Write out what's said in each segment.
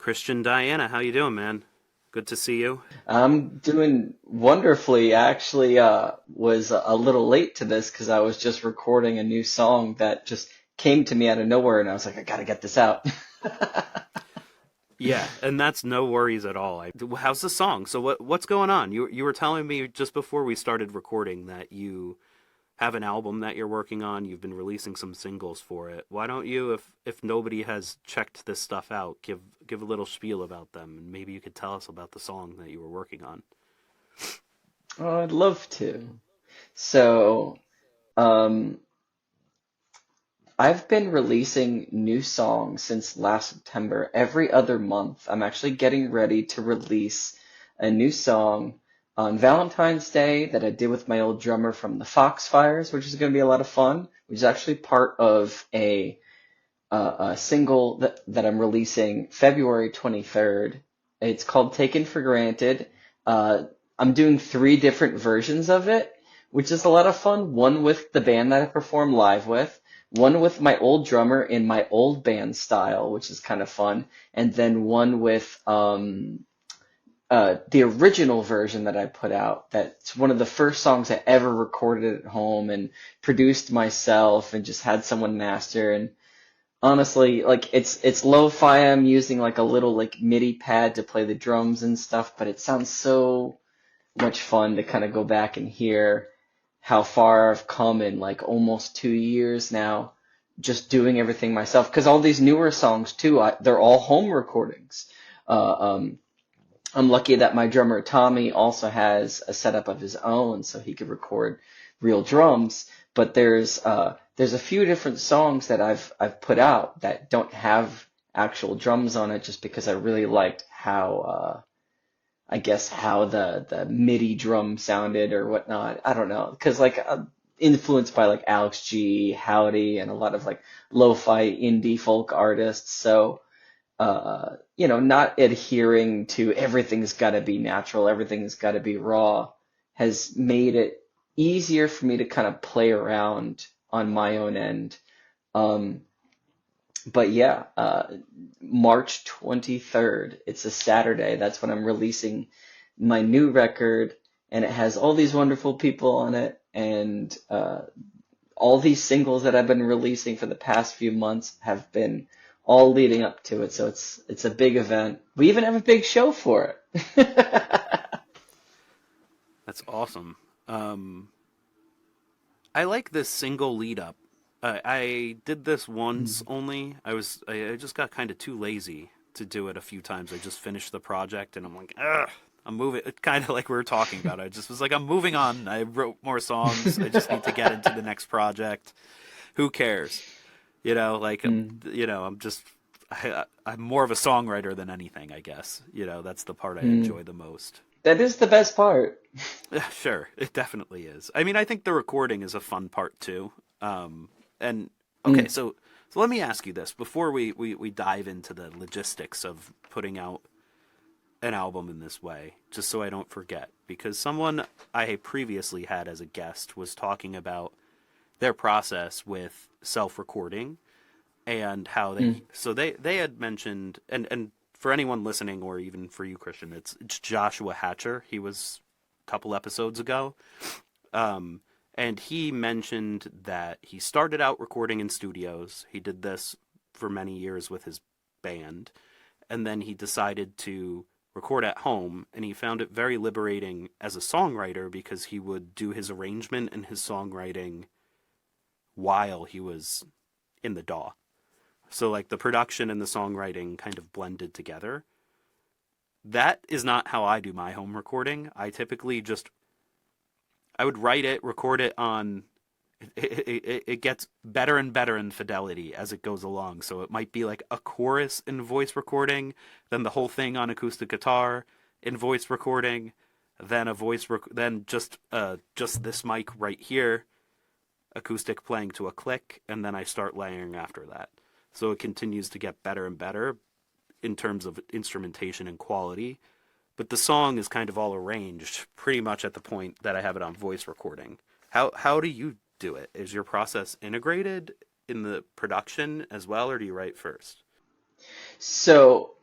Christian, Diana, how you doing, man? Good to see you. I'm doing wonderfully. I actually was a little late to this because I was just recording a new song that just came to me out of nowhere, and I was like, I gotta get this out. Yeah, and that's no worries at all. How's the song? So what's going on? You were telling me just before we started recording that you have an album that you're working on. You've been releasing some singles for it. Why don't you, if nobody has checked this stuff out, give a little spiel about them, and maybe you could tell us about the song that you were working on. Oh, I'd love to. So, um, I've been releasing new songs since last September. Every other month, I'm actually getting ready to release a new song on Valentine's Day that I did with my old drummer from the Foxfires, which is going to be a lot of fun, which is actually part of a single that I'm releasing February 23rd. It's called Taken for Granted. Uh, I'm doing three different versions of it, which is a lot of fun. One with the band that I perform live with, one with my old drummer in my old band style, which is kind of fun, and then one with the original version that I put out. That's one of the first songs I ever recorded at home and produced myself and just had someone master. And honestly, like it's lo-fi. I'm using like a little like MIDI pad to play the drums and stuff, but it sounds so much fun to kind of go back and hear how far I've come in like almost 2 years now, just doing everything myself. Because all these newer songs too, they're all home recordings. Uh, um, I'm lucky that my drummer Tommy also has a setup of his own, so he could record real drums. But there's a few different songs that I've put out that don't have actual drums on it, just because I really liked how I guess how the MIDI drum sounded or whatnot. I don't know, because like influenced by like Alex G, Howdy, and a lot of like lo-fi indie folk artists. So not adhering to everything's got to be natural, everything's got to be raw, has made it easier for me to kind of play around on my own end. Um, but yeah, March 23rd, it's a Saturday. That's when I'm releasing my new record, and it has all these wonderful people on it, and all these singles that I've been releasing for the past few months have been all leading up to it. So it's a big event. We even have a big show for it. That's awesome. Um, I like this single lead up. I did this once only. I just got kind of too lazy to do it a few times. I just finished the project and I'm like, ugh, I'm moving. It's kind of like we were talking about. I just was like, I'm moving on. I wrote more songs. I just need to get into the next project. Who cares? Mm. I'm just I'm more of a songwriter than anything, I guess. That's the part I Mm. enjoy the most. That is the best part. Yeah, sure, it definitely is. I mean, I think the recording is a fun part too. And okay, Mm. so let me ask you this before we dive into the logistics of putting out an album in this way, just so I don't forget, because someone I previously had as a guest was talking about their process with self-recording and how Mm. they had mentioned, and for anyone listening or even for you, Christian, it's Joshua Hatcher. He was a couple episodes ago. Um, and he mentioned that he started out recording in studios. He did this for many years with his band, and then he decided to record at home, and he found it very liberating as a songwriter because he would do his arrangement and his songwriting while he was in the DAW. So like the production and the songwriting kind of blended together. That is not how I do my home recording. I would write it, record it on. It gets better and better in fidelity as it goes along. So it might be like a chorus in voice recording, then the whole thing on acoustic guitar in voice recording, then then just this mic right here, acoustic playing to a click, and then I start layering after that. So it continues to get better and better in terms of instrumentation and quality. But the song is kind of all arranged pretty much at the point that I have it on voice recording. How do you do it? Is your process integrated in the production as well, or do you write first? So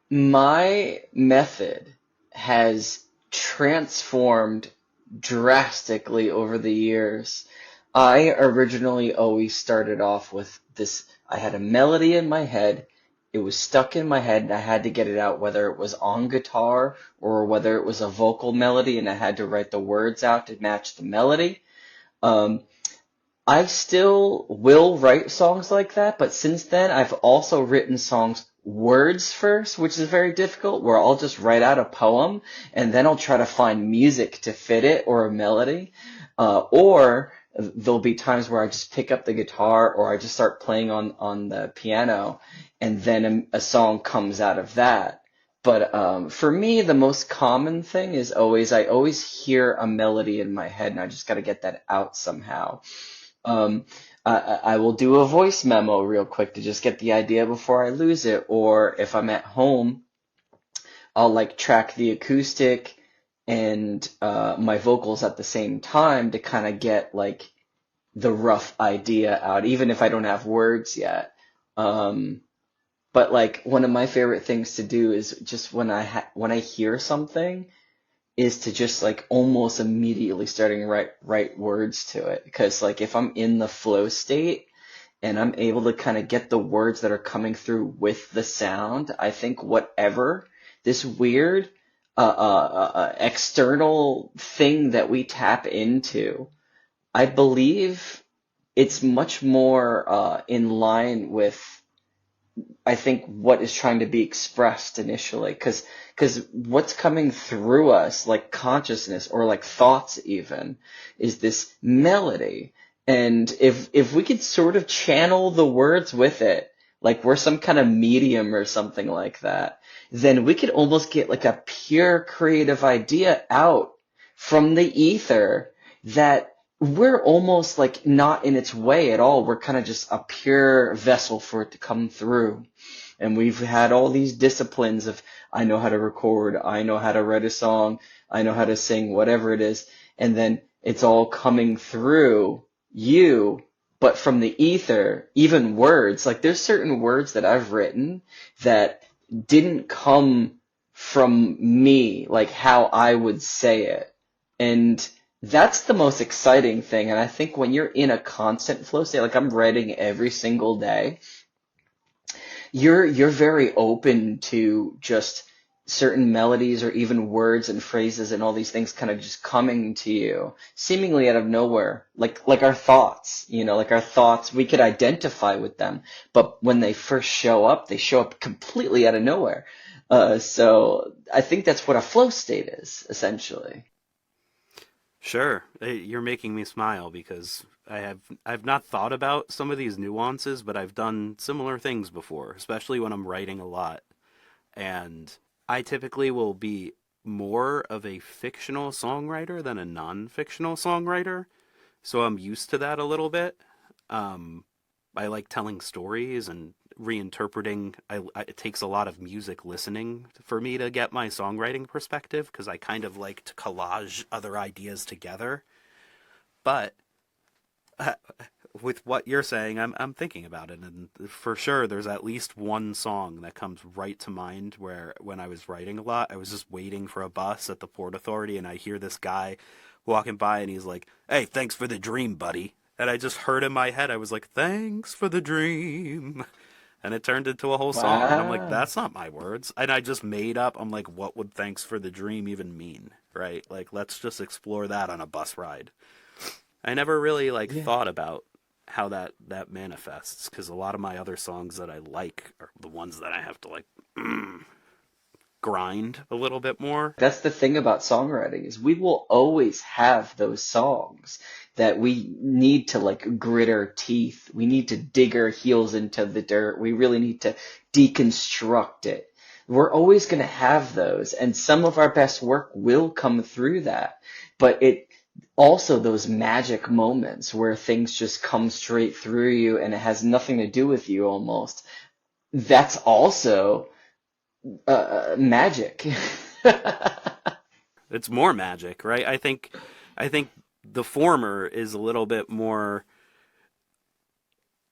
My method has transformed drastically over the years. I originally always started off with this. I had a melody in my head. It was stuck in my head and I had to get it out, whether it was on guitar or whether it was a vocal melody and I had to write the words out to match the melody. Um, I still will write songs like that, but since then I've also written songs words first, which is very difficult, where I'll just write out a poem and then I'll try to find music to fit it or a melody. Or there'll be times where I just pick up the guitar or I just start playing on the piano and then a song comes out of that. But for me, the most common thing is I always hear a melody in my head and I just got to get that out somehow. Um, I will do a voice memo real quick to just get the idea before I lose it. Or if I'm at home, I'll like track the acoustic and my vocals at the same time to kind of get like the rough idea out, even if I don't have words yet. Um, but like one of my favorite things to do is just when I hear something is to just like almost immediately starting write words to it, because like if I'm in the flow state and I'm able to kind of get the words that are coming through with the sound, I think whatever this weird external thing that we tap into, I believe it's much more in line with, I think, what is trying to be expressed initially, because what's coming through us, like consciousness or like thoughts even, is this melody. And if we could sort of channel the words with it, like we're some kind of medium or something like that, then we could almost get like a pure creative idea out from the ether that we're almost like not in its way at all. We're kind of just a pure vessel for it to come through. And we've had all these disciplines of, I know how to record, I know how to write a song, I know how to sing, whatever it is. And then it's all coming through you, but from the ether, even words. Like there's certain words that I've written that didn't come from me, like how I would say it. And that's the most exciting thing. And I think when you're in a constant flow state, like I'm writing every single day, you're very open to just certain melodies or even words and phrases and all these things kind of just coming to you seemingly out of nowhere, like our thoughts, like our thoughts, we could identify with them, but when they first show up, they show up completely out of nowhere. So I think that's what a flow state is essentially. Sure, you're making me smile because I've not thought about some of these nuances, but I've done similar things before, especially when I'm writing a lot. And I typically will be more of a fictional songwriter than a non-fictional songwriter, so I'm used to that a little bit. Um, I like telling stories and reinterpreting. It takes a lot of music listening for me to get my songwriting perspective because I kind of like to collage other ideas together. But uh, with what you're saying, I'm thinking about it, and for sure, there's at least one song that comes right to mind where when I was writing a lot, I was just waiting for a bus at the Port Authority, and I hear this guy walking by, and he's like, "Hey, thanks for the dream, buddy." And I just heard in my head, I was like, "Thanks for the dream." And it turned into a whole song, and I'm like, Wow. that's not my words. And I just made up, I'm like, what would thanks for the dream even mean? Right? Like, let's just explore that on a bus ride. I never really like Yeah. thought about how that manifests because a lot of my other songs that I like are the ones that I have to like grind a little bit more. That's the thing about songwriting is we will always have those songs that we need to like grit our teeth. We need to dig our heels into the dirt. We really need to deconstruct it. We're always going to have those, and some of our best work will come through that. But it also those magic moments where things just come straight through you and it has nothing to do with you almost. That's also magic. It's more magic, right? I think the former is a little bit more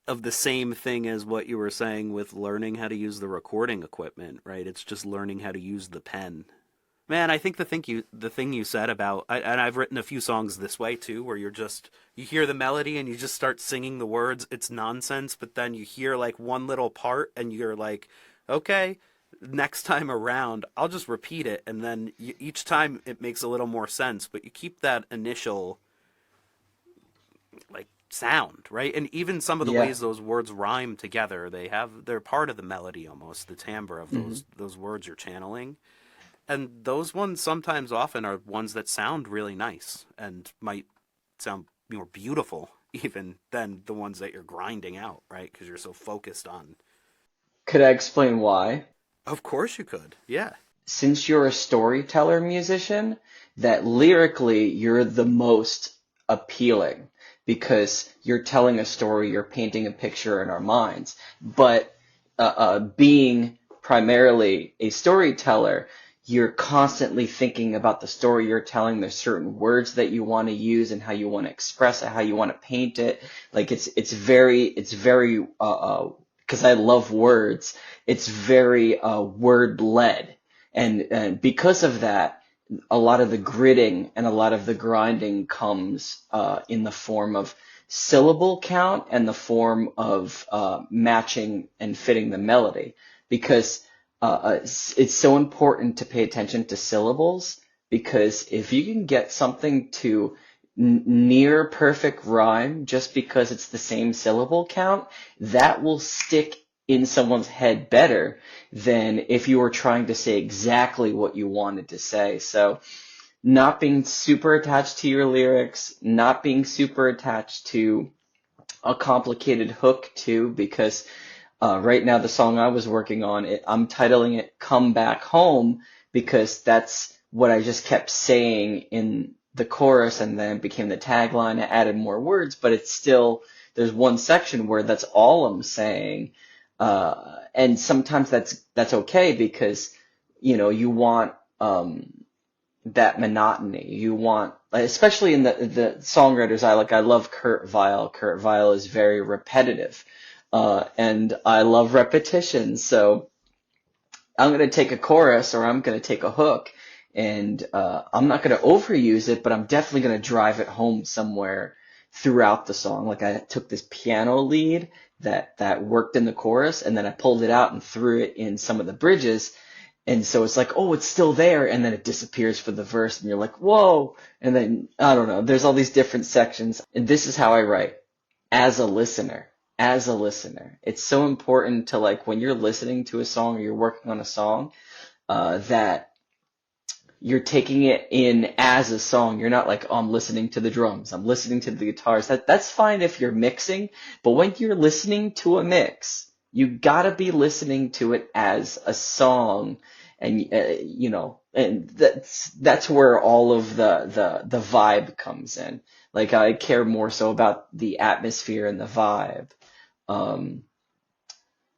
of the same thing as what you were saying with learning how to use the recording equipment, right? It's just learning how to use the pen. Man, I think the thing you said about and I've written a few songs this way too, where you hear the melody and you just start singing the words. It's nonsense, but then you hear like one little part and you're like, okay, next time around I'll just repeat it, and then each time it makes a little more sense. But you keep that initial like sound, right? And even some of the Yeah. ways those words rhyme together, they're part of the melody almost, the timbre of Hmm. those words you're channeling. And those ones sometimes often are ones that sound really nice and might sound more beautiful even than the ones that you're grinding out, right? Because you're so focused on. Could I explain why? Of course you could. Yeah. Since you're a storyteller musician, that lyrically you're the most appealing because you're telling a story, you're painting a picture in our minds. But being primarily a storyteller, you're constantly thinking about the story you're telling. There's certain words that you want to use and how you want to express it, how you want to paint it. Like it's very because I love words. It's very word led, and because of that, a lot of the gritting and a lot of the grinding comes in the form of syllable count and the form of matching and fitting the melody. Because it's so important to pay attention to syllables, because if you can get something to near perfect rhyme just because it's the same syllable count, that will stick in someone's head better than if you were trying to say exactly what you wanted to say. So not being super attached to your lyrics, not being super attached to a complicated hook too, because right now the song I was working on, I'm titling it "Come Back Home" because that's what I just kept saying in the chorus, and then it became the tagline. I added more words, but it's still, there's one section where that's all I'm saying, and sometimes that's okay because you want that monotony. You want, especially in the songwriters I like. I love Kurt Weill. Kurt Weill is very repetitive, and I love repetition. So I'm gonna take a chorus or I'm gonna take a hook, and I'm not gonna overuse it, but I'm definitely gonna drive it home somewhere throughout the song. Like I took this piano lead that worked in the chorus, and then I pulled it out and threw it in some of the bridges, and so it's like, oh, it's still there, and then it disappears for the verse, and you're like, whoa. And then, I don't know, there's all these different sections. And this is how I write. As a listener. As a listener. It's so important to, like, when you're listening to a song or you're working on a song, that you're taking it in as a song. You're not like, oh, I'm listening to the drums, I'm listening to the guitars. That's fine if you're mixing, but when you're listening to a mix, you gotta be listening to it as a song, and and that's where all of the vibe comes in. Like I care more so about the atmosphere and the vibe, um,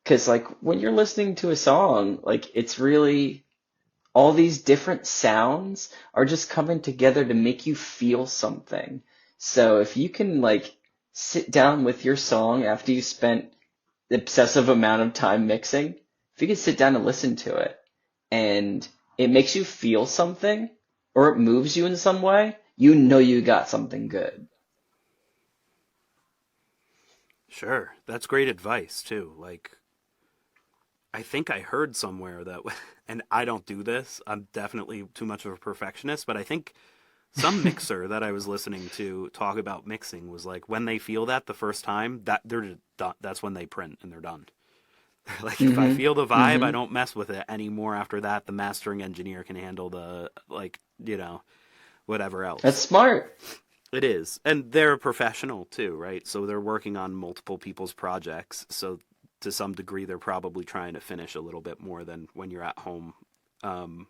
because like when you're listening to a song, like it's really all these different sounds are just coming together to make you feel something. So if you can like sit down with your song after you spent the obsessive amount of time mixing, if you can sit down and listen to it and it makes you feel something or it moves you in some way, you know you got something good. Sure. That's great advice too. Like I think I heard somewhere that and I don't do this. I'm definitely too much of a perfectionist, but I think some mixer that I was listening to talk about mixing was like when they feel that the first time, that they're done. That's when they print and they're done. Like if I Mm-hmm. feel the vibe, I Mm-hmm. don't mess with it anymore. After that, the mastering engineer can handle the like whatever That's else. smart. It is, and they're a professional too, right? So they're working on multiple people's projects. So to some degree, they're probably trying to finish a little bit more than when you're at home. Um,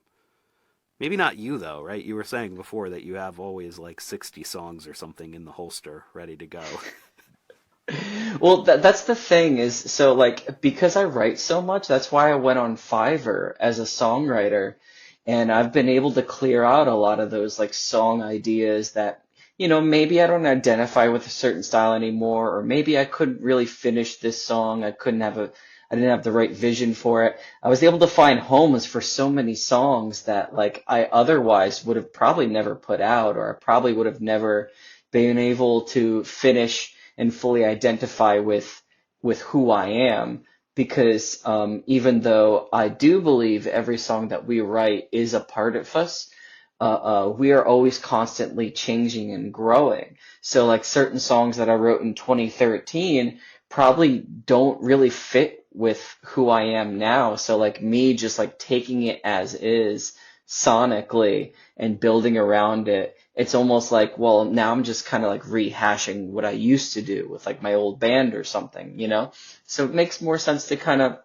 Maybe not you though, right? You were saying before that you have always like 60 songs or something in the holster ready to go. Well, that's the thing is, so like because I write so much, that's why I went on Fiverr as a songwriter, and I've been able to clear out a lot of those like song ideas that maybe I don't identify with a certain style anymore, or maybe I couldn't really finish this song. I didn't have the right vision for it. I was able to find homes for so many songs that like I otherwise would have probably never put out, or I probably would have never been able to finish and fully identify with who I am. Because even though I do believe every song that we write is a part of us, we are always constantly changing and growing. So like certain songs that I wrote in 2013 probably don't really fit with who I am now. So like me just like taking it as is sonically and building around it, it's almost like, well, now I'm just kind of like rehashing what I used to do with like my old band or something. So it makes more sense to kind of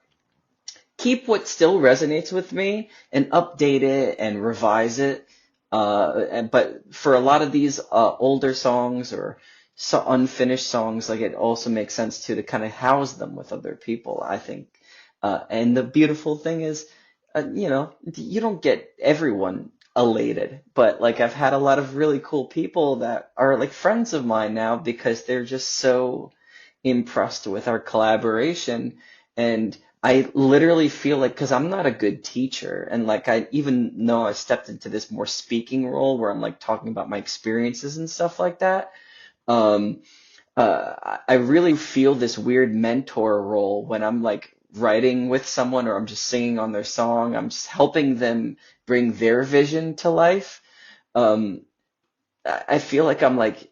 keep what still resonates with me and update it and revise it. But for a lot of these older songs or unfinished songs, like it also makes sense to kind of house them with other people, I think. And the beautiful thing is, you don't get everyone elated, but like I've had a lot of really cool people that are like friends of mine now because they're just so impressed with our collaboration. And I literally feel like, because I'm not a good teacher, and like I, even though I stepped into this more speaking role where I'm like talking about my experiences and stuff like that, um, I really feel this weird mentor role when I'm like writing with someone or I'm just singing on their song. I'm just helping them bring their vision to life. Um, I feel like I'm like,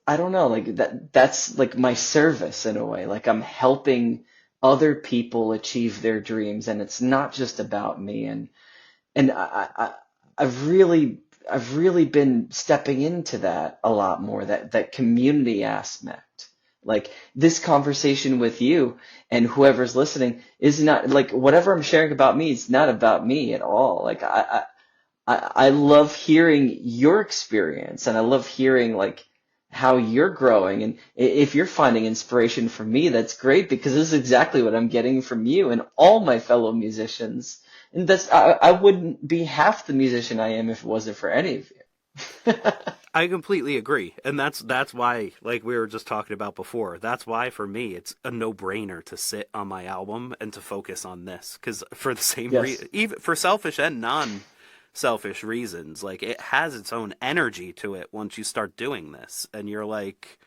I don't know, like that's like my service in a way. Like I'm helping other people achieve their dreams, and it's not just about me. And I've really been stepping into that a lot more, that community aspect. Like this conversation with you and whoever's listening is not like whatever I'm sharing about me, it's not about me at all. Like I love hearing your experience, and I love hearing like how you're growing. And if you're finding inspiration from me, that's great, because this is exactly what I'm getting from you and all my fellow musicians. And I wouldn't be half the musician I am if it wasn't for any of you. I completely agree, and that's why, like we were just talking about before, that's why for me it's a no-brainer to sit on my album and to focus on this, because for the same Yes. reason, even for selfish and non-selfish reasons, like it has its own energy to it once you start doing this, and you're like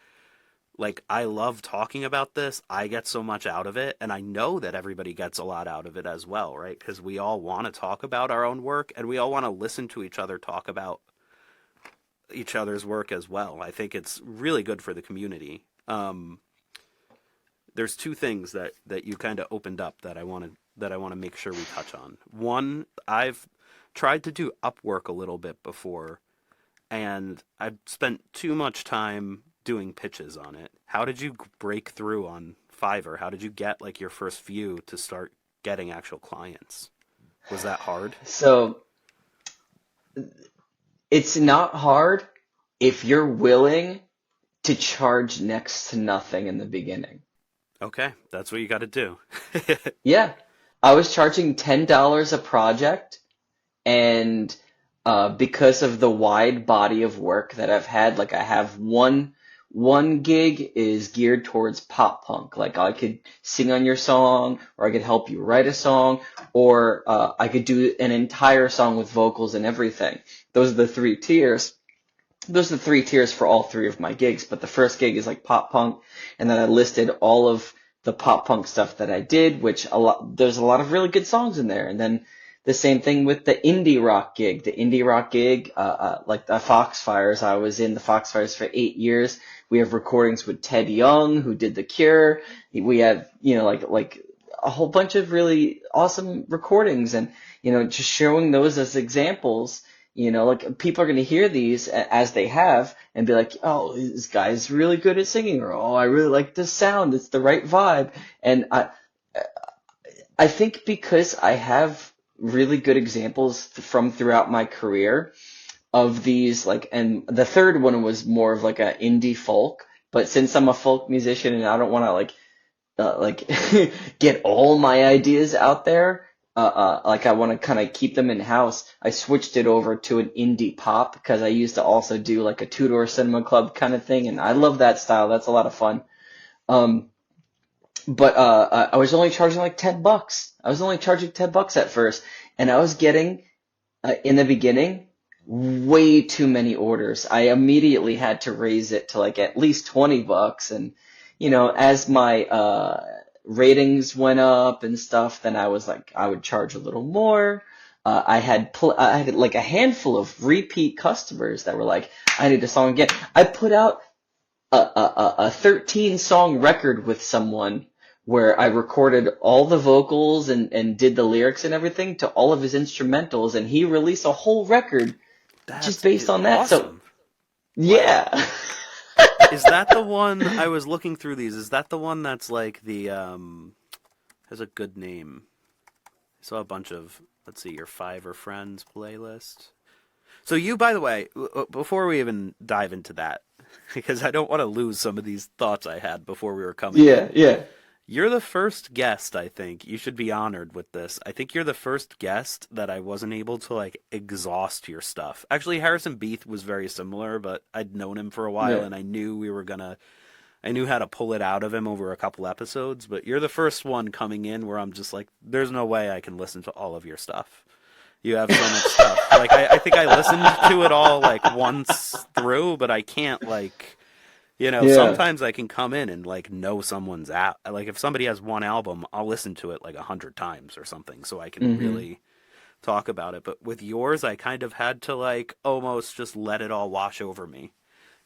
I love talking about this. I get so much out of it, and I know that everybody gets a lot out of it as well, right? Because we all want to talk about our own work, and we all want to listen to each other talk about each other's work as well. I think it's really good for the community. There's two things that you kind of opened up that I want to make sure we touch on. One, I've tried to do Upwork a little bit before, and I've spent too much time doing pitches on it. How did you break through on Fiverr? How did you get like your first few to start getting actual clients? Was that hard? So it's not hard if you're willing to charge next to nothing in the beginning. Okay, that's what you got to do. Yeah, I was charging $10 a project, and because of the wide body of work that I've had, like I have one gig is geared towards pop punk. Like I could sing on your song, or I could help you write a song, or I could do an entire song with vocals and everything. Those are the three tiers. Those are the three tiers for all three of my gigs. But the first gig is like pop punk, and then I listed all of the pop punk stuff that I did, which there's a lot of really good songs in there. And then the same thing with the indie rock gig. The indie rock gig, like the Foxfires, I was in the Foxfires for 8 years. We have recordings with Ted Young, who did The Cure. We have, like a whole bunch of really awesome recordings, and, just showing those as examples. Like people are going to hear these as they have and be like, oh, this guy's really good at singing, or oh, I really like this sound. It's the right vibe. And I think because I have really good examples from throughout my career of these, like, and the third one was more of like a indie folk. But since I'm a folk musician and I don't want to like get all my ideas out there, like I want to kind of keep them in house, I switched it over to an indie pop because I used to also do like a two-door cinema club kind of thing, and I love that style. That's a lot of fun. Um, but I was only charging like $10. I was only charging $10 at first, and I was getting in the beginning way too many orders. I immediately had to raise it to like at least $20, and as my ratings went up and stuff, then I was like, I would charge a little more. I had like a handful of repeat customers that were like, I need a song again. I put out a 13 song record with someone where I recorded all the vocals and did the lyrics and everything to all of his instrumentals, and he released a whole record just That's based on that. So awesome. Wow. yeah. Is that the one I was looking through these? Is that the one that's like the has a good name? I saw a bunch of, let's see, your Fiverr Friends playlist. So you, by the way, before we even dive into that, because I don't want to lose some of these thoughts I had before we were coming Yeah, in. yeah. You're the first guest, I think. You should be honored with this. I think you're the first guest that I wasn't able to like exhaust your stuff. Actually, Harrison Beeth was very similar, but I'd known him for a while Yeah. and I knew I knew how to pull it out of him over a couple episodes, but you're the first one coming in where I'm just like, there's no way I can listen to all of your stuff. You have so much stuff. Like, I think I listened to it all like once through, but I can't like, Yeah. sometimes I can come in and like know someone's out. Like if somebody has one album, I'll listen to it like 100 times or something, so I can Hmm. really talk about it. But with yours, I kind of had to like almost just let it all wash over me,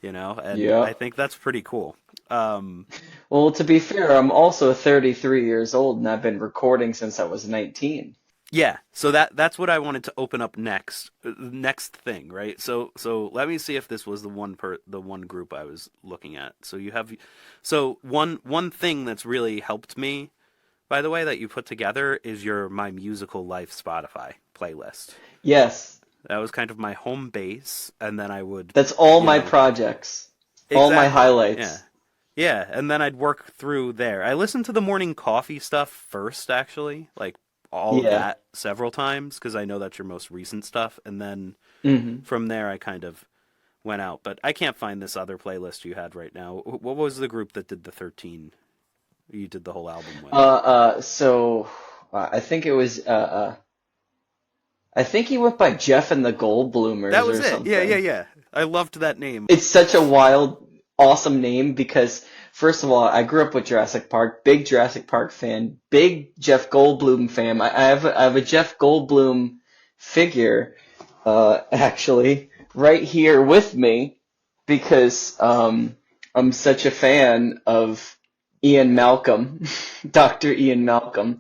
and Yeah. I think that's pretty cool. Um, Well, to be fair, I'm also 33 years old and I've been recording since I was 19. yeah, so that's what I wanted to open up next. Next thing, right? So let me see if this was the one group I was looking at. So one thing that's really helped me, by the way, that you put together is your My Musical Life Spotify playlist. Yes, That was kind of my home base, and then I would, that's all you my know, projects, all my exactly, yeah, highlights. yeah, and then I'd work through there. I listened to the Morning Coffee stuff first, actually, like all of Yeah. that several times because I know that's your most recent stuff, and then Hmm. from there I kind of went out. But I can't find this other playlist you had right now. What was the group that did the 13? You did the whole album with? So I think it was I think he went by Jeff and the That Goldblumers was or it. Yeah, yeah, something. yeah. I loved that name. It's such a wild, awesome name because, first of all, I grew up with Jurassic Park, big Jurassic Park fan, big Jeff Goldblum fan. I have a Jeff Goldblum figure, actually, right here with me because I'm such a fan of Ian Malcolm, Dr. Ian Malcolm,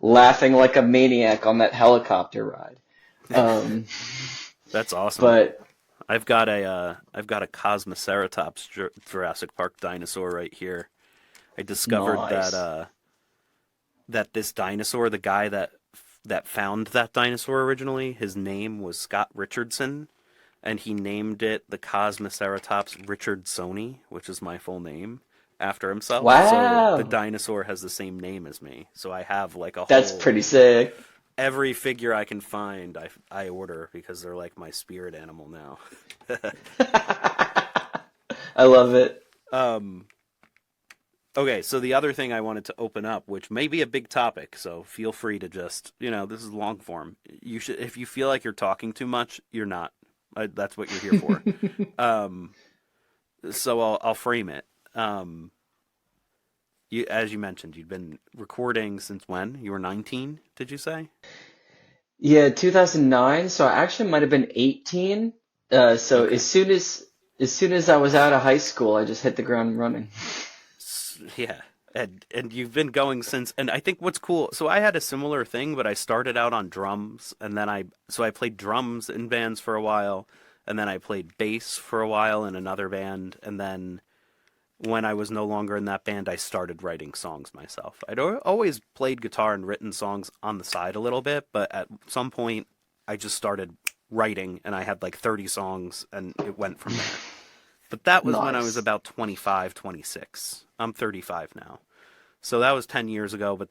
laughing like a maniac on that helicopter ride. Um, That's awesome. but I've got a Cosmoceratops Jurassic Park dinosaur right here. I discovered nice. that this dinosaur, the guy that found that dinosaur originally, his name was Scott Richardson, and he named it the Cosmoceratops Richardsoni, which is my full name, after himself. So the Wow. dinosaur has the same name as me. So I have like a That's whole pretty sick. every figure I can find. I order because they're like my spirit animal now. I love it. um. Okay, so the other thing I wanted to open up, which may be a big topic, so feel free to just, this is long form. You should, if you feel like you're talking too much, you're not. That's what you're here for. Um, so I'll frame it. As you mentioned, you'd been recording since when? You were 19, did you say? Yeah, 2009, so I actually might have been 18. So Okay. as soon as I was out of high school, I just hit the ground running. Yeah. And you've been going since, and I think what's cool, so I had a similar thing, but I started out on drums, and then I played drums in bands for a while, and then I played bass for a while in another band, and then when I was no longer in that band, I started writing songs myself. I'd always played guitar and written songs on the side a little bit, but at some point, I just started writing, and I had like 30 songs, and it went from there. But that was when I was Nice. about 25, 26. I'm 35 now. So that was 10 years ago, but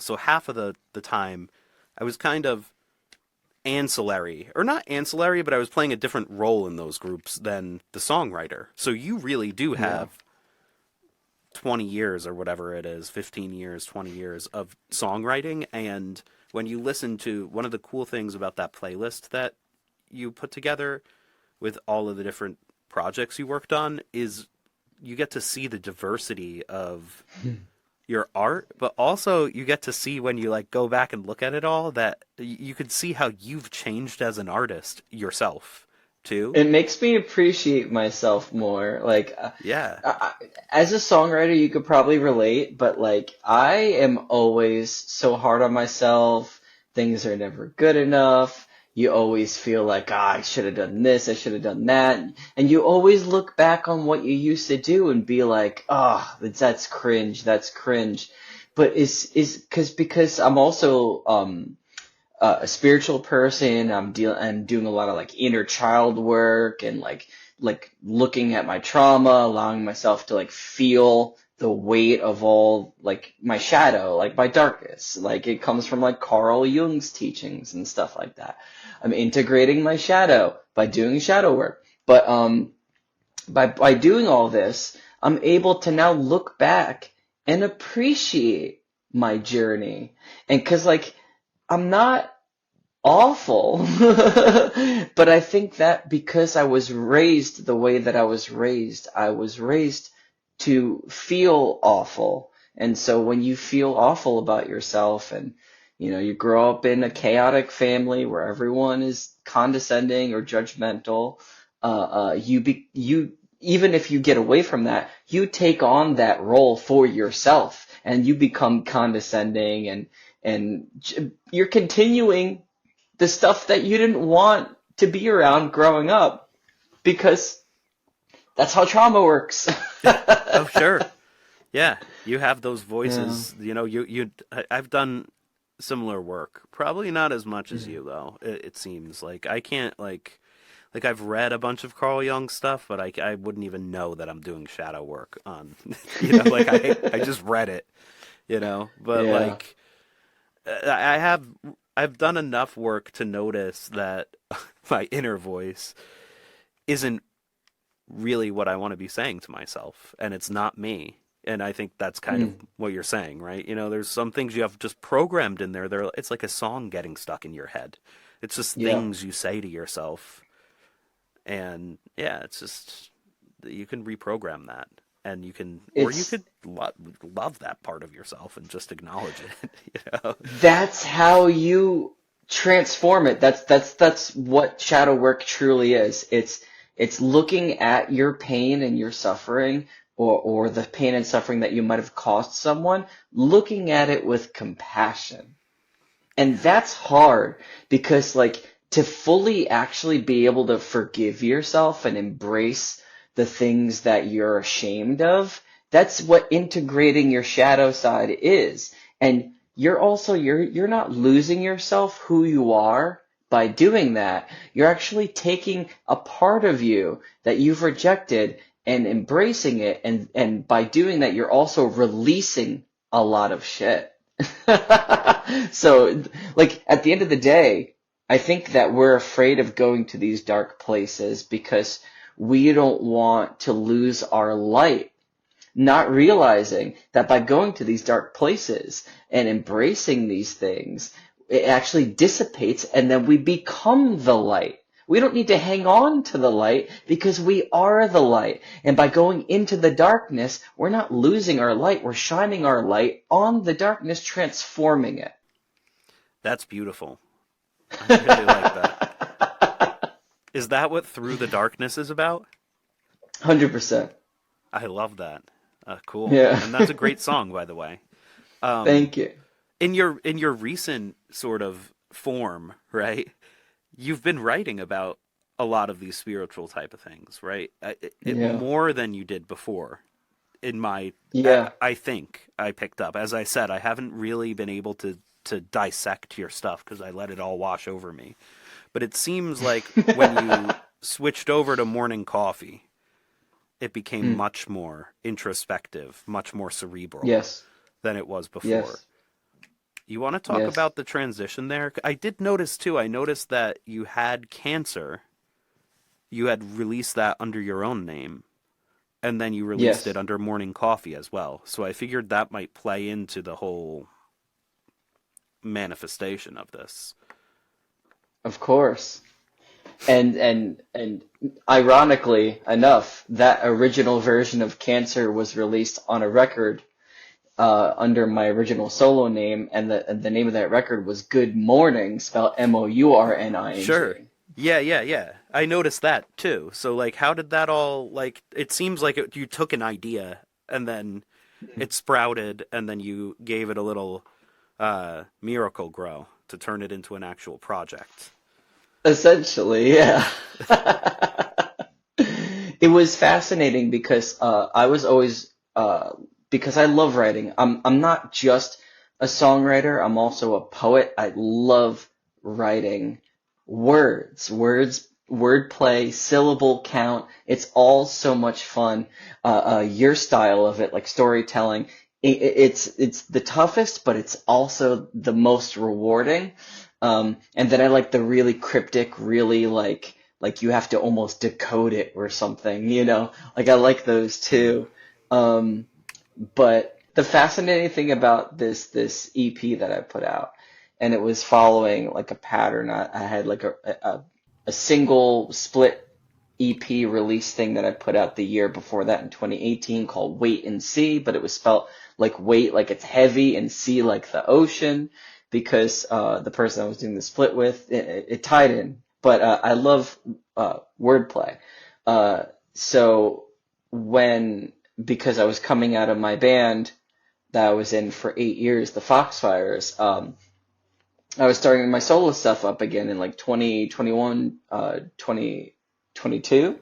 so half of the time I was kind of ancillary, or not ancillary, but I was playing a different role in those groups than the songwriter. So you really do Yeah. have 20 years or whatever it is, 15 years, 20 years of songwriting. And when you listen to one of the cool things about that playlist that you put together with all of the different projects you worked on is you get to see the diversity of your art, but also you get to see when you like go back and look at it all that you could see how you've changed as an artist yourself too. It makes me appreciate myself more. Like, Yeah. as a songwriter, you could probably relate, but like, I am always so hard on myself. Things are never good enough. You always feel like, I should have done this, I should have done that. And you always look back on what you used to do and be like, that's cringe, that's cringe. But because I'm also, a spiritual person. I'm doing a lot of like inner child work and like looking at my trauma, allowing myself to like feel the weight of all like my shadow, like my darkness. Like it comes from like Carl Jung's teachings and stuff like that. I'm integrating my shadow by doing shadow work. But by doing all this, I'm able to now look back and appreciate my journey. And cause like I'm not awful. But I think that because I was raised the way that I was raised to feel awful. And so when you feel awful about yourself and you grow up in a chaotic family where everyone is condescending or judgmental, you even if you get away from that, you take on that role for yourself and you become condescending and you're continuing the stuff that you didn't want to be around growing up because that's how trauma works. Oh, sure. Yeah, you have those Yeah. voices. I've done similar work. Probably not as much as Yeah. you though. It seems like I can't like I've read a bunch of Carl Jung stuff, but I wouldn't even know that I'm doing shadow work on. Like I just read it. But Yeah. like I have I've done enough work to notice that my inner voice isn't really what I want to be saying to myself, and it's not me. And I think that's kind of Mm. what you're saying, right? There's some things you have just programmed in there. It's like a song getting stuck in your head. It's just Yeah. things you say to yourself, and yeah, it's just you can reprogram that, and or you It's could love that part of yourself and just acknowledge it. That's how you transform it. That's what shadow work truly is. It's looking at your pain and your suffering or the pain and suffering that you might have caused someone, looking at it with compassion. And Yeah, that's hard because like to fully actually be able to forgive yourself and embrace the things that you're ashamed of, that's what integrating your shadow side is. And you're not losing yourself who you are by doing that. You're actually taking a part of you that you've rejected and embracing it and by doing that you're also releasing a lot of shit. So, like, at the end of the day, I think that we're afraid of going to these dark places because we don't want to lose our light, not realizing that by going to these dark places and embracing these things, it actually dissipates and then we become the light. We don't need to hang on to the light because we are the light. And by going into the darkness, we're not losing our light. We're shining our light on the darkness, transforming it. that's beautiful. I really like that. Is that what Through the Darkness is about? 100%. I love that. Cool. Yeah. And that's a great song, by the way. Um, Thank you. in your recent sort of form, right? You've been writing about a lot of these spiritual type of things, right? Yeah. More than you did before. In my, Yeah. I think I picked up. As I said, I haven't really been able to dissect your stuff because I let it all wash over me. But it seems like when you switched over to Morning Coffee, it became Mm. much more introspective, much more cerebral Yes. than it was before. Yes. You want to talk Yes. about the transition there? I did notice too. I noticed that you had Cancer. You had released that under your own name, and then you released it Yes. under Mourning Coffee as well. So I figured that might play into the whole manifestation of this. Of course. And ironically enough, that original version of Cancer was released on a record under my original solo name, and the name of that record was Good Morning, spelled Sure. Mourning. Yeah. I noticed that too. So like how did that all like it seems like you took an idea and then it sprouted and then you gave it a little miracle grow to turn it into an actual project. Essentially, yeah. It was fascinating because I was always because I love writing. I'm not just a songwriter. I'm also a poet. I love writing wordplay, syllable count. It's all so much fun. Your style of it, like storytelling, it's the toughest, but it's also the most rewarding. And then I like the really cryptic, really like you have to almost decode it or something, you know? Like I like those too. Um, but the fascinating thing about this EP that I put out, and it was following like a pattern. I had like a single split EP release thing that I put out the year before that in 2018 called Wait and See, but it was spelled like wait, like it's heavy, and sea like the ocean, because the person I was doing the split with, it tied in. But I love wordplay. Uh, so when, because I was coming out of my band that I was in for 8 years, the Foxfires, I was starting my solo stuff up again in like 2021, 2022.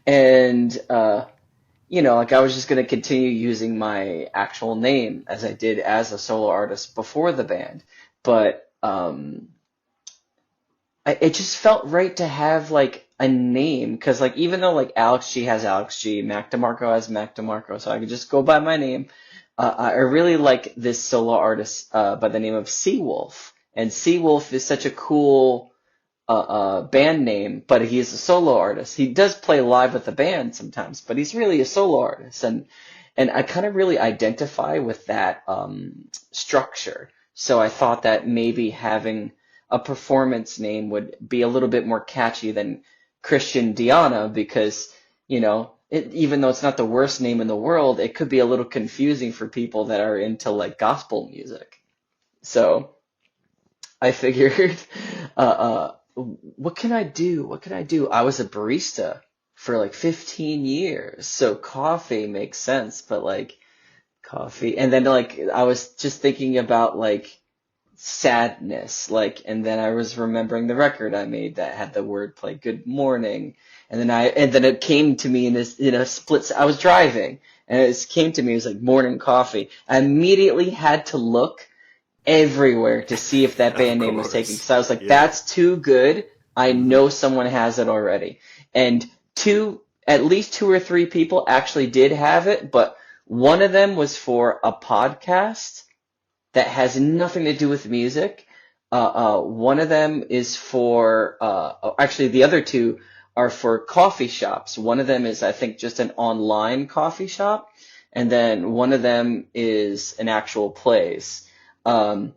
And, like I was just going to continue using my actual name as I did as a solo artist before the band. But it just felt right to have like a name, because like even though like Alex G has Alex G, Mac DeMarco has Mac DeMarco, so I could just go by my name. I really like this solo artist by the name of Seawolf, and Seawolf is such a cool band name, but he is a solo artist. He does play live with the band sometimes, but he's really a solo artist, and I kind of really identify with that structure. So I thought that maybe having a performance name would be a little bit more catchy than Christian Diana, because even though it's not the worst name in the world, it could be a little confusing for people that are into like gospel music. So I figured, what can I do? What can I do? I was a barista for like 15 years, so coffee makes sense, but like coffee. And then like I was just thinking about like sadness, like, and then I was remembering the record I made that had the word play Good Morning. And then it came to me in a split. I was driving and it came to me, it was like Morning Coffee. I immediately had to look everywhere to see if that Of band name was taken, course. because I was like, Yeah. that's too good. I Hmm. know someone has it already. And at least two or three people actually did have it, but one of them was for a podcast that has nothing to do with music. One of them is for, actually, the other two are for coffee shops. One of them is, I think, just an online coffee shop, and then one of them is an actual place. Um,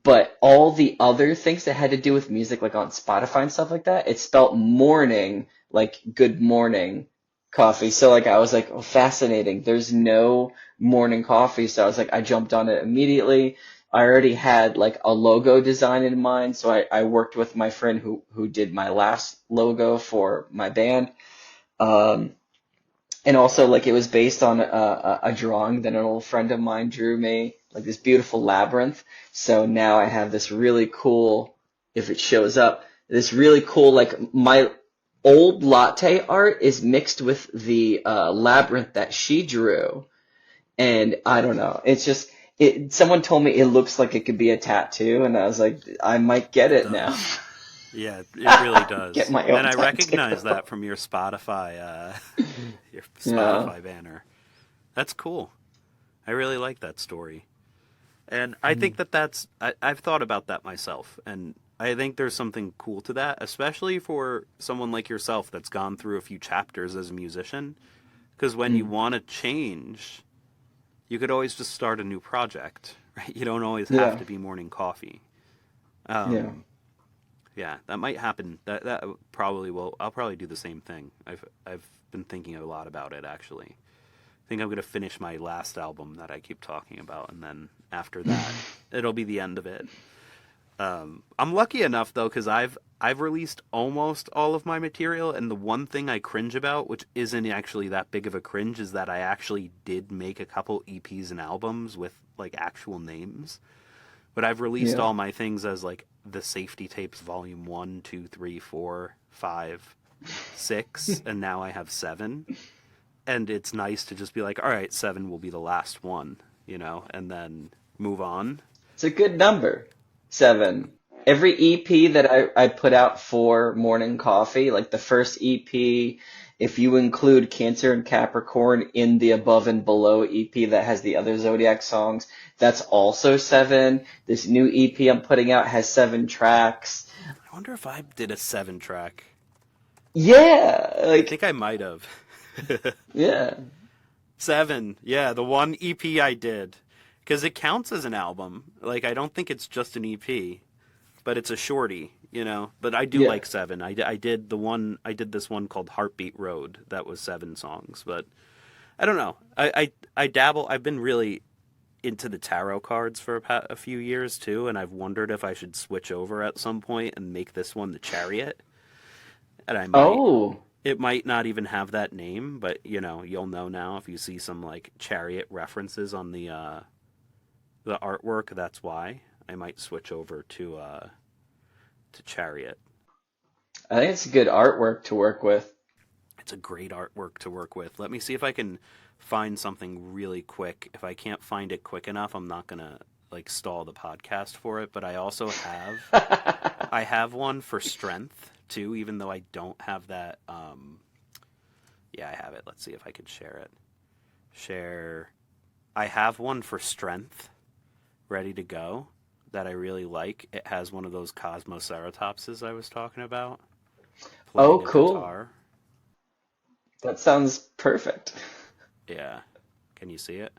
but all the other things that had to do with music, like on Spotify and stuff like that, it's spelled morning, like good morning coffee. So like I was like, oh, fascinating. There's no morning coffee. So I was like, I jumped on it immediately. I already had like a logo design in mind. So I worked with my friend who did my last logo for my band. Um, and also, like, it was based on a drawing that an old friend of mine drew me, like this beautiful labyrinth. So now I have this really cool, if it shows up, this really cool, like, my old latte art is mixed with the labyrinth that she drew. And I don't know, it's just, someone told me it looks like it could be a tattoo, and I was like, I might get It it now. does. Yeah, it really Get does. my And own I recognize tattoo. that from your Spotify your Yeah. Spotify banner. That's cool. I really like that story. And I think I've thought about that myself. And I think there's something cool to that, especially for someone like yourself that's gone through a few chapters as a musician. Because when you Mm. want to change, you could always just start a new project, right? You don't always have Yeah, to be Morning Coffee. yeah. Um, yeah, that might happen. That probably will. I'll probably do the same thing. I've been thinking a lot about it actually. I think I'm gonna finish my last album that I keep talking about, and then after that, it'll be the end of it. I'm lucky enough though, because I've released almost all of my material, and the one thing I cringe about, which isn't actually that big of a cringe, is that I actually did make a couple EPs and albums with like actual names. But I've released Yeah. all my things as like the Safety Tapes Volume 1, 2, 3, 4, 5, 6, and now I have 7. And it's nice to just be like, all right, 7 will be the last one, and then move on. It's a good number. 7. Every EP that I put out for Morning Coffee, like the first EP, if you include Cancer and Capricorn in the Above and Below EP that has the other Zodiac songs, that's also 7. This new EP I'm putting out has 7 tracks. I wonder if I did a 7 track. Yeah, I like, think I might have. yeah. 7, yeah, the one EP I did. Because it counts as an album. Like, I don't think it's just an EP, but it's a shorty. But I do Yeah. like 7. I did this one called Heartbeat Road that was 7 songs. But I don't know. I dabble. I've been really into the tarot cards for a few years too, and I've wondered if I should switch over at some point and make this one the Chariot. And I might. Oh, It might not even have that name, but you'll know now if you see some like Chariot references on the artwork. That's why I might switch over to Chariot. I think it's good artwork to work with. It's a great artwork to work with. Let me see if I can find something really quick. If I can't find it quick enough, I'm not gonna like stall the podcast for it. But I have one for strength too, even though I don't have that. Yeah, I have it. Let's see if I could share it. Share. I have one for strength ready to go that I really like. It has one of those Cosmoceratopses I was talking about Oh, playing a cool. guitar. That sounds perfect. Yeah. Can you see it?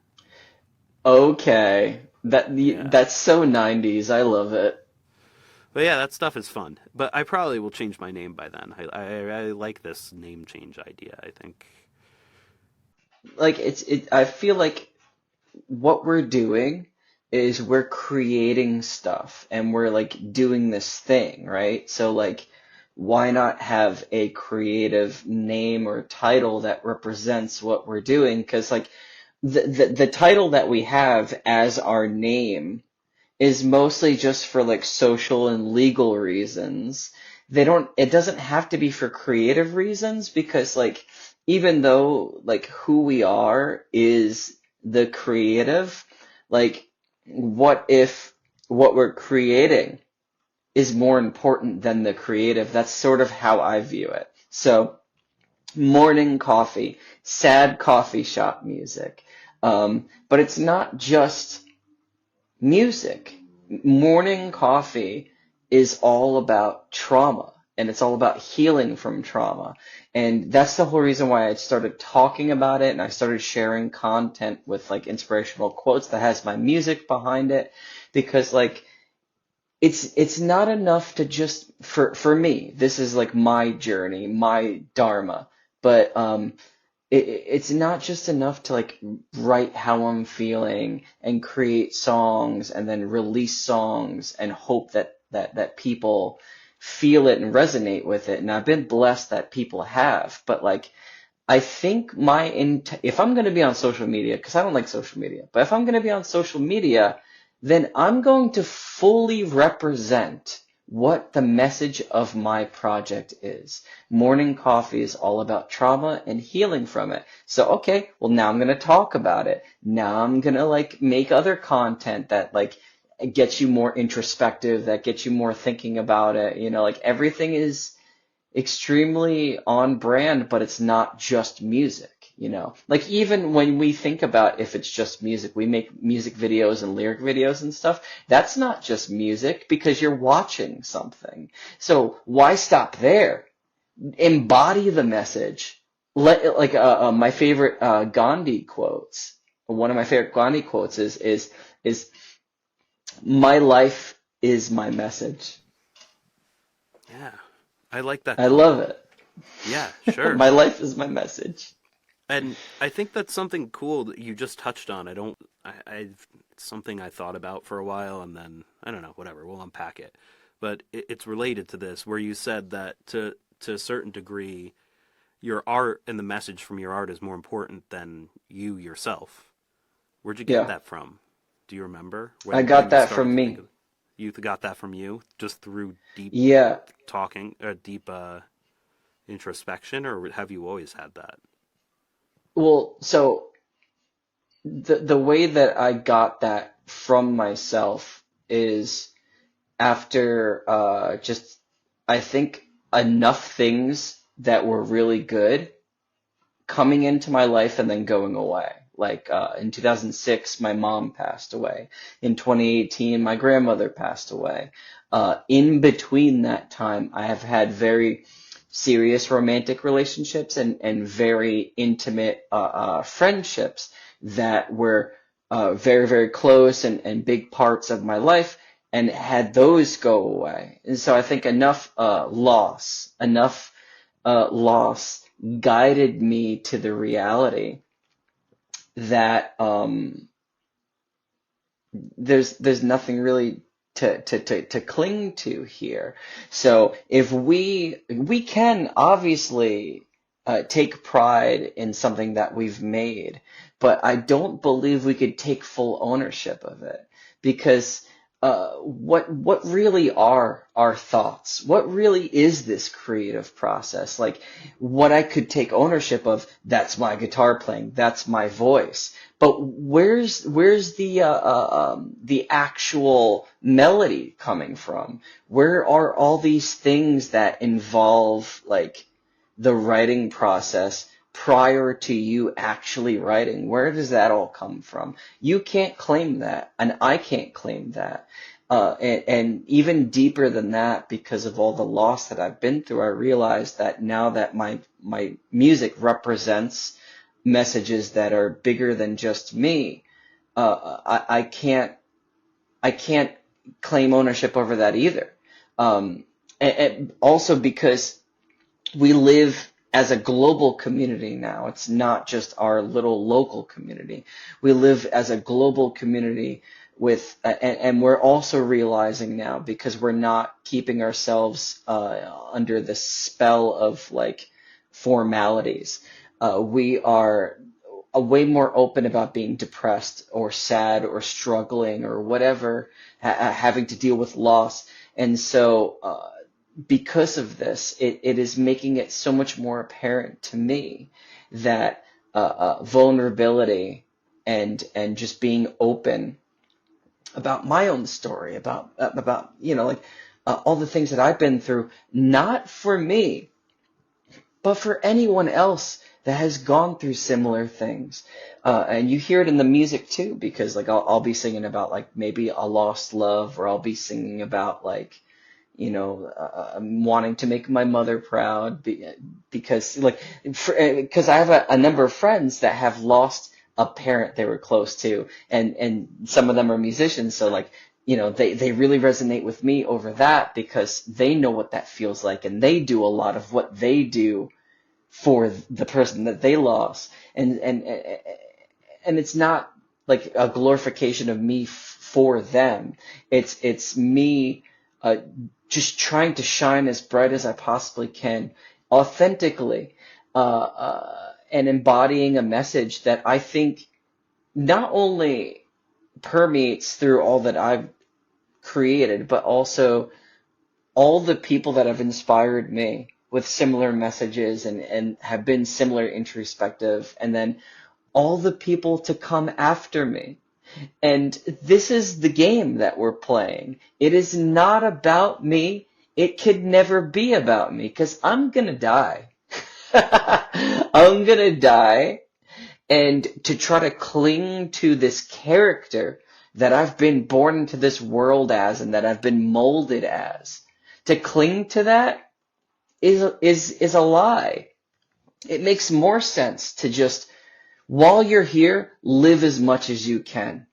Okay. Yeah. That's so 90s. I love it. But yeah, that stuff is fun. But I probably will change my name by then. I like this name change idea, I think. Like I feel like what we're doing is we're creating stuff and we're like doing this thing, right? So like why not have a creative name or title that represents what we're doing? Because like the title that we have as our name is mostly just for like social and legal reasons. It doesn't have to be for creative reasons because like even though like who we are is the creative, like what if what we're creating is more important than the creative? That's sort of how I view it. So morning coffee, sad coffee shop music. But it's not just music. Morning coffee is all about trauma and it's all about healing from trauma. And that's the whole reason why I started talking about it and I started sharing content with like inspirational quotes that has my music behind it because like it's not enough to just for me, this is like my journey, my dharma. But it's not just enough to like write how I'm feeling and create songs and then release songs and hope that people feel it and resonate with it. And I've been blessed that people have, but like I think if I'm going to be on social media, because I don't like social media, but if I'm going to be on social media, then I'm going to fully represent what the message of my project is. Morning Coffee is all about trauma and healing from it. So, okay, well now I'm going to talk about it. Now I'm going to like make other content that like gets you more introspective, that gets you more thinking about it. Like everything is extremely on brand, but it's not just music. you know? Like even when we think about if it's just music, we make music videos and lyric videos and stuff. That's not just music because you're watching something. So why stop there? Embody the message. My favorite Gandhi quotes. One of my favorite Gandhi quotes is my life is my message. Yeah, I like that I quote. love it. Yeah, sure. My life is my message. And I think that's something cool that you just touched on. It's something I thought about for a while, and then I don't know, whatever. We'll unpack it, but it's related to this, where you said that to a certain degree, your art and the message from your art is more important than you yourself. Where'd you get Yeah, that from? Do you remember I when got you that started from to think me. of you got that from you just through deep Yeah. talking, deep introspection, or have you always had that? Well, so the way that I got that from myself is after just I think enough things that were really good coming into my life and then going away. Like in 2006, my mom passed away. In 2018, my grandmother passed away. In between that time, I have had very serious romantic relationships and very intimate friendships that were very, very close and big parts of my life, and had those go away. And so I think enough loss guided me to the reality that there's nothing really to cling to here. So if we can obviously take pride in something that we've made, but I don't believe we could take full ownership of it because what really are our thoughts? What really is this creative process? Like what I could take ownership of, that's my guitar playing, that's my voice. But where's the actual melody coming from? Where are all these things that involve like the writing process prior to you actually writing? Where does that all come from? You can't claim that, and I can't claim that. And even deeper than that, because of all the loss that I've been through, I realize that now that my music represents messages that are bigger than just me, I can't claim ownership over that either. And also because we live as a global community now. It's not just our little local community. We live as a global community and we're also realizing now, because we're not keeping ourselves under the spell of like formalities. We are way more open about being depressed or sad or struggling or whatever, having to deal with loss. And so, because of this, it is making it so much more apparent to me that vulnerability and just being open about my own story, about like all the things that I've been through, not for me, but for anyone else that has gone through similar things. And you hear it in the music too, because like I'll be singing about like maybe a lost love, or I'll be singing about like wanting to make my mother proud because because I have a number of friends that have lost a parent they were close to, and some of them are musicians, so like they really resonate with me over that because they know what that feels like, and they do a lot of what they do for the person that they lost, and it's not like a glorification of me for them. It's me uh, just trying to shine as bright as I possibly can, authentically, and embodying a message that I think not only permeates through all that I've created, but also all the people that have inspired me with similar messages and have been similar introspective, and then all the people to come after me. And this is the game that we're playing. It is not about me. It could never be about me because I'm going to die. I'm going to die. and to try to cling to this character that I've been born into this world as and that I've been molded as. To cling to that is a lie. It makes more sense to just, while you're here, live as much as you can.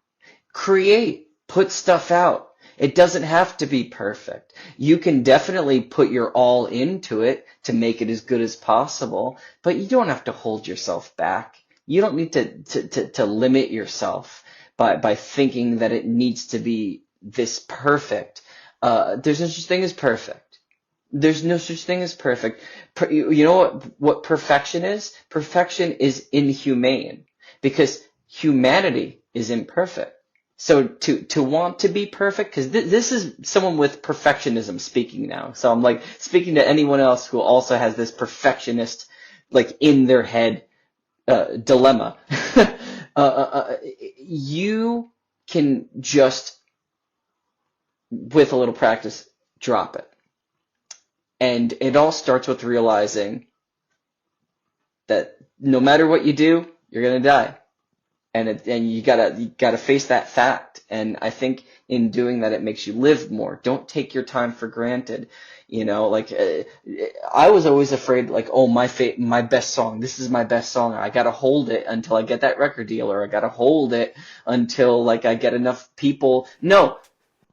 Create, put stuff out. It doesn't have to be perfect. You can definitely put your all into it to make it as good as possible, but you don't have to hold yourself back. You don't need to limit yourself by thinking that it needs to be this perfect. There's no such thing as perfect. There's no such thing as perfect. You know what perfection is? Perfection is inhumane because humanity is imperfect. So to want to be perfect, because this is someone with perfectionism speaking now. So I'm like speaking to anyone else who also has this perfectionist like in their head dilemma. You can just, with a little practice, drop it. And it all starts with realizing that no matter what you do, you're gonna die, and you gotta face that fact. And I think in doing that, it makes you live more. Don't take your time for granted. You know, like I was always afraid, like, oh, my best song. This is my best song. I gotta hold it until I get that record deal, or I gotta hold it until like I get enough people. No,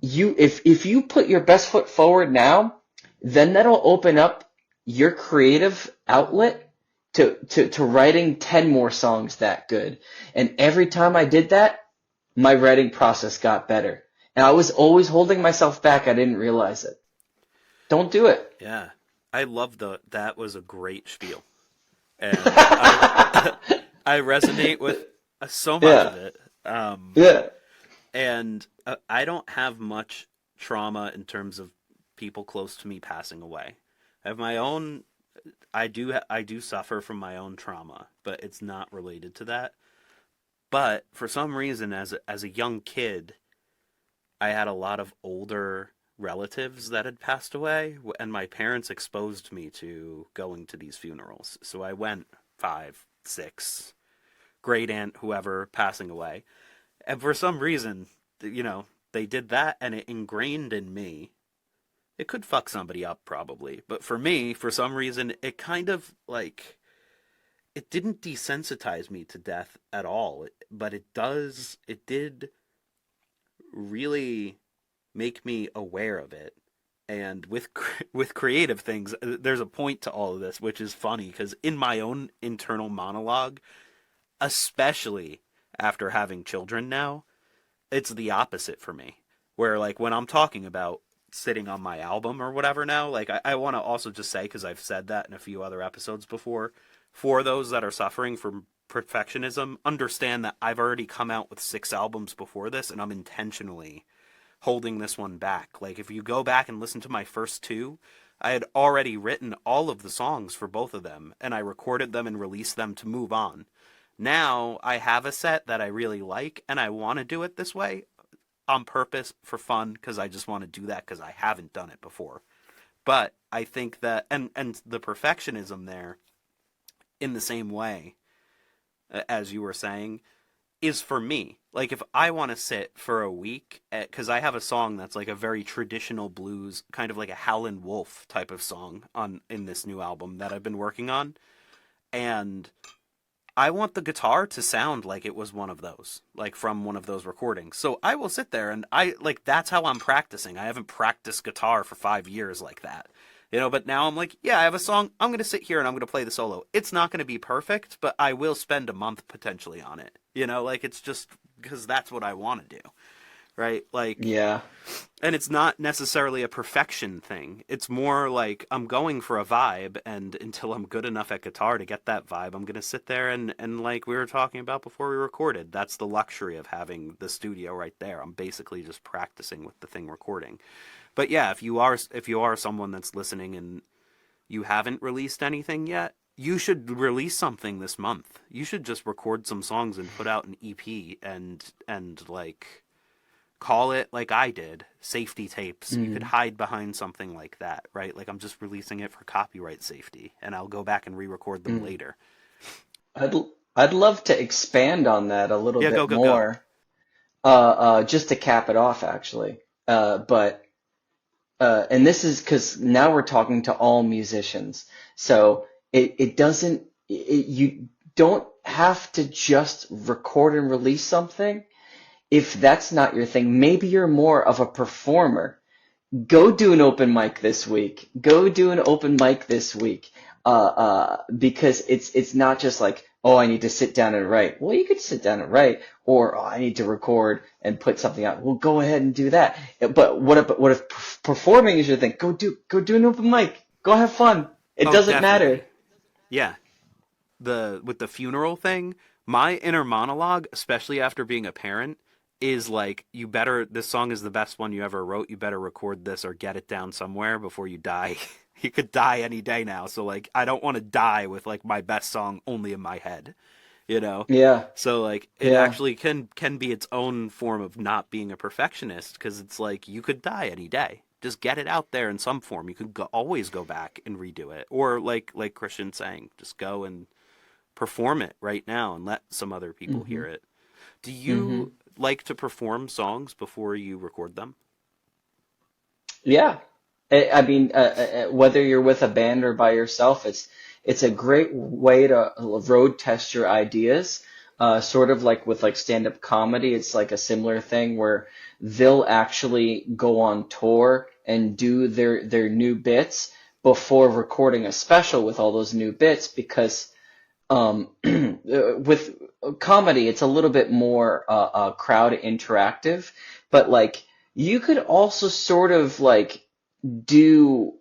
if you put your best foot forward now, then that'll open up your creative outlet to writing 10 more songs that good. And every time I did that, my writing process got better. And I was always holding myself back. I didn't realize it. Don't do it. Yeah. I love that was a great spiel. And I resonate with so much Yeah. of it. Yeah. And I don't have much trauma in terms of people close to me passing away. I have my own. I do suffer from my own trauma, but it's not related to that. But for some reason, as a young kid, I had a lot of older relatives that had passed away, and my parents exposed me to going to these funerals. So I went 5, 6, great aunt, whoever passing away, and for some reason, they did that, and it ingrained in me. It could fuck somebody up probably, but for me, for some reason, it kind of like it didn't desensitize me to death at all, but it did really make me aware of it. And with creative things, there's a point to all of this, which is funny because in my own internal monologue, especially after having children now, it's the opposite for me. Where like when I'm talking about sitting on my album or whatever now, like I want to also just say, because I've said that in a few other episodes before, for those that are suffering from perfectionism, understand that I've already come out with 6 albums before this, and I'm intentionally holding this one back. Like if you go back and listen to my first 2, I had already written all of the songs for both of them, and I recorded them and released them to move on. Now I have a set that I really like, and I want to do it this way on purpose for fun because I just want to do that because I haven't done it before. But I think that and the perfectionism there, in the same way as you were saying, is for me. Like if I want to sit for a week, because I have a song that's like a very traditional blues, kind of like a Howlin' Wolf type of song in this new album that I've been working on, and I want the guitar to sound like it was one of those, like from one of those recordings. So I will sit there and that's how I'm practicing. I haven't practiced guitar for 5 years like that. But now I'm like, yeah, I have a song. I'm going to sit here and I'm going to play the solo. It's not going to be perfect, but I will spend a month potentially on it. Like it's just because that's what I want to do. Right? Like, Yeah. and it's not necessarily a perfection thing. It's more like I'm going for a vibe, and until I'm good enough at guitar to get that vibe, I'm going to sit there and like we were talking about before we recorded, that's the luxury of having the studio right there. I'm basically just practicing with the thing recording. But yeah, if you are someone that's listening and you haven't released anything yet, you should release something this month. You should just record some songs and put out an EP and like call it like I did, safety tapes. You could hide behind something like that, right? Like I'm just releasing it for copyright safety, and I'll go back and re-record them later. I'd I'd love to expand on that a little Yeah, go bit go go. more, just to cap it off, actually. But and this is because now we're talking to all musicians, so it doesn't you don't have to just record and release something if that's not your thing. Maybe you're more of a performer. Go do an open mic this week. Go do an open mic this week. Because it's not just like, oh, I need to sit down and write. Well, you could sit down and write, or oh, I need to record and put something out. Well, go ahead and do that. But what if performing is your thing? Go do an open mic. Go have fun. It Oh, doesn't matter. definitely. Yeah. The with the funeral thing, my inner monologue, especially after being a parent, is like, you better, this song is the best one you ever wrote. You better record this or get it down somewhere before you die. You could die any day now. So like, I don't want to die with like my best song only in my head, you know? Yeah, So like, it yeah. actually can be its own form of not being a perfectionist, because it's like, you could die any day. Just get it out there in some form. You could always go back and redo it, or like Christian's saying, just go and perform it right now and let some other people hmm hear it. Do hmm you like to perform songs before you record them? Yeah. I mean, whether you're with a band or by yourself, it's a great way to road test your ideas. Sort of like with like stand-up comedy, it's like a similar thing where they'll actually go on tour and do their new bits before recording a special with all those new bits because with comedy, it's a little bit more crowd interactive, but like you could also sort of like do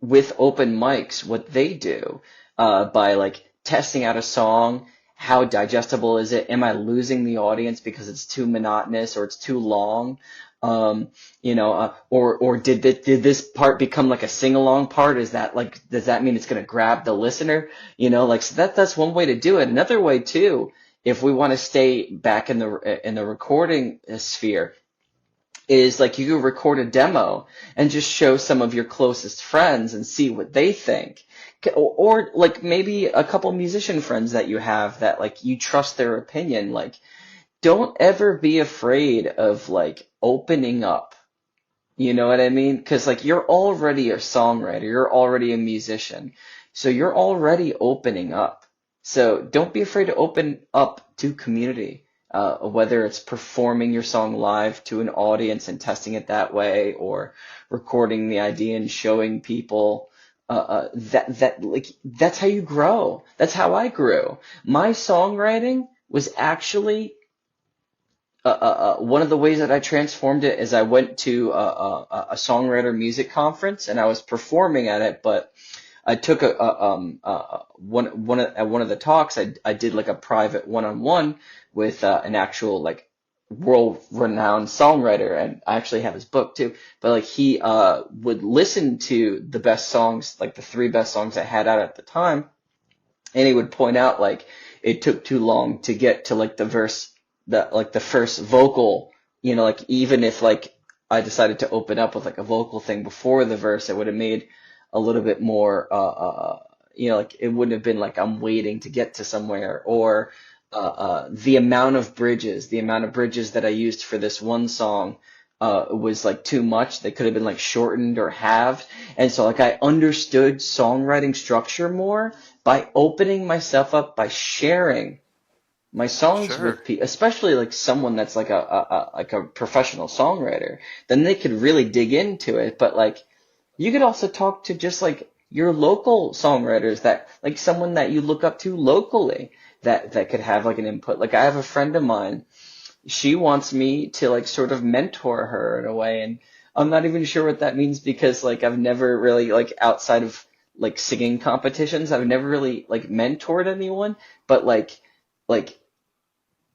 with open mics what they do by like testing out a song. How digestible is it? Am I losing the audience because it's too monotonous or it's too long? Um, or did this part become like a sing along part? Is that like does that mean it's going to grab the listener? Like so that's one way to do it. Another way too, if we want to stay back in the recording sphere, is like you could record a demo and just show some of your closest friends and see what they think. Or like maybe a couple musician friends that you have that like you trust their opinion. Like don't ever be afraid of like opening up. You know what I mean? Because like you're already a songwriter, you're already a musician, so you're already opening up. So don't be afraid to open up to community, whether it's performing your song live to an audience and testing it that way, or recording the idea and showing people. That like that's how you grow. That's how I grew. My songwriting was actually one of the ways that I transformed it is I went to a songwriter music conference and I was performing at it, but I took at one of the talks I did like a private one-on-one with an actual like world-renowned songwriter, and I actually have his book too. But like he would listen to the best songs, like the three best songs I had out at the time, and he would point out like it took too long to get to like the verse, the first vocal, like even if like I decided to open up with like a vocal thing before the verse, it would have made a little bit more like it wouldn't have been like I'm waiting to get to somewhere, or the amount of bridges that I used for this one song was like too much. They could have been like shortened or halved. And so like I understood songwriting structure more by opening myself up, by sharing my songs Sure. with people, especially like someone that's like a professional songwriter. Then they could really dig into it. But like you could also talk to just like your local songwriters, that like someone that you look up to locally that could have like an input. Like I have a friend of mine, she wants me to like sort of mentor her in a way, and I'm not even sure what that means because like I've never really like outside of like singing competitions, I've never really like mentored anyone, but like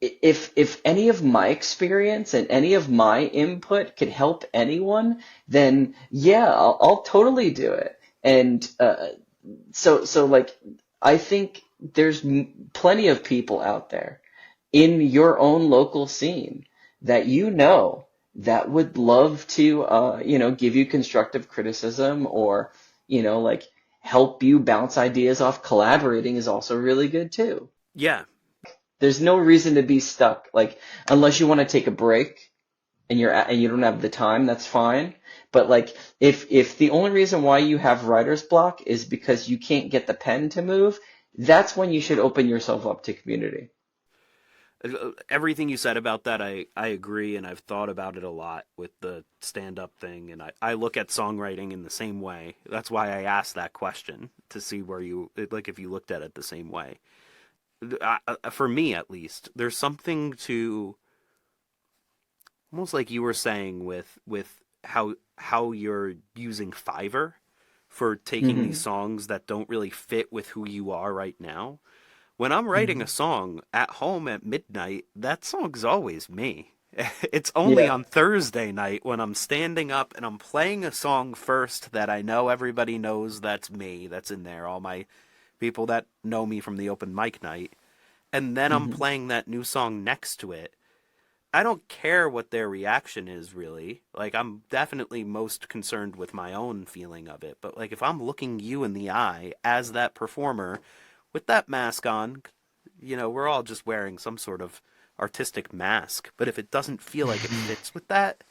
if any of my experience and any of my input could help anyone, then yeah, I'll totally do it. And so like I think there's plenty of people out there in your own local scene that that would love to give you constructive criticism, or like help you bounce ideas off. Collaborating is also really good too. Yeah. There's no reason to be stuck. Like, unless you want to take a break and you don't have the time, that's fine. But like, if the only reason why you have writer's block is because you can't get the pen to move, that's when you should open yourself up to community. Everything you said about that, I agree, and I've thought about it a lot with the stand up thing, and I look at songwriting in the same way. That's why I asked that question to see where you, like, if you looked at it the same way. For me, at least, there's something to almost like you were saying with how you're using Fiverr for taking these Hmm. songs that don't really fit with who you are right now. When I'm writing a Hmm. song at home at midnight, that song's always me. It's only Yeah. on Thursday night when I'm standing up and I'm playing a song first that I know everybody knows that's me, that's in there, all my people that know me from the open mic night, and then I'm Hmm. playing that new song next to it. I don't care what their reaction is really. Like I'm definitely most concerned with my own feeling of it, but like if I'm looking you in the eye as that performer with that mask on, we're all just wearing some sort of artistic mask, but if it doesn't feel like it fits with that,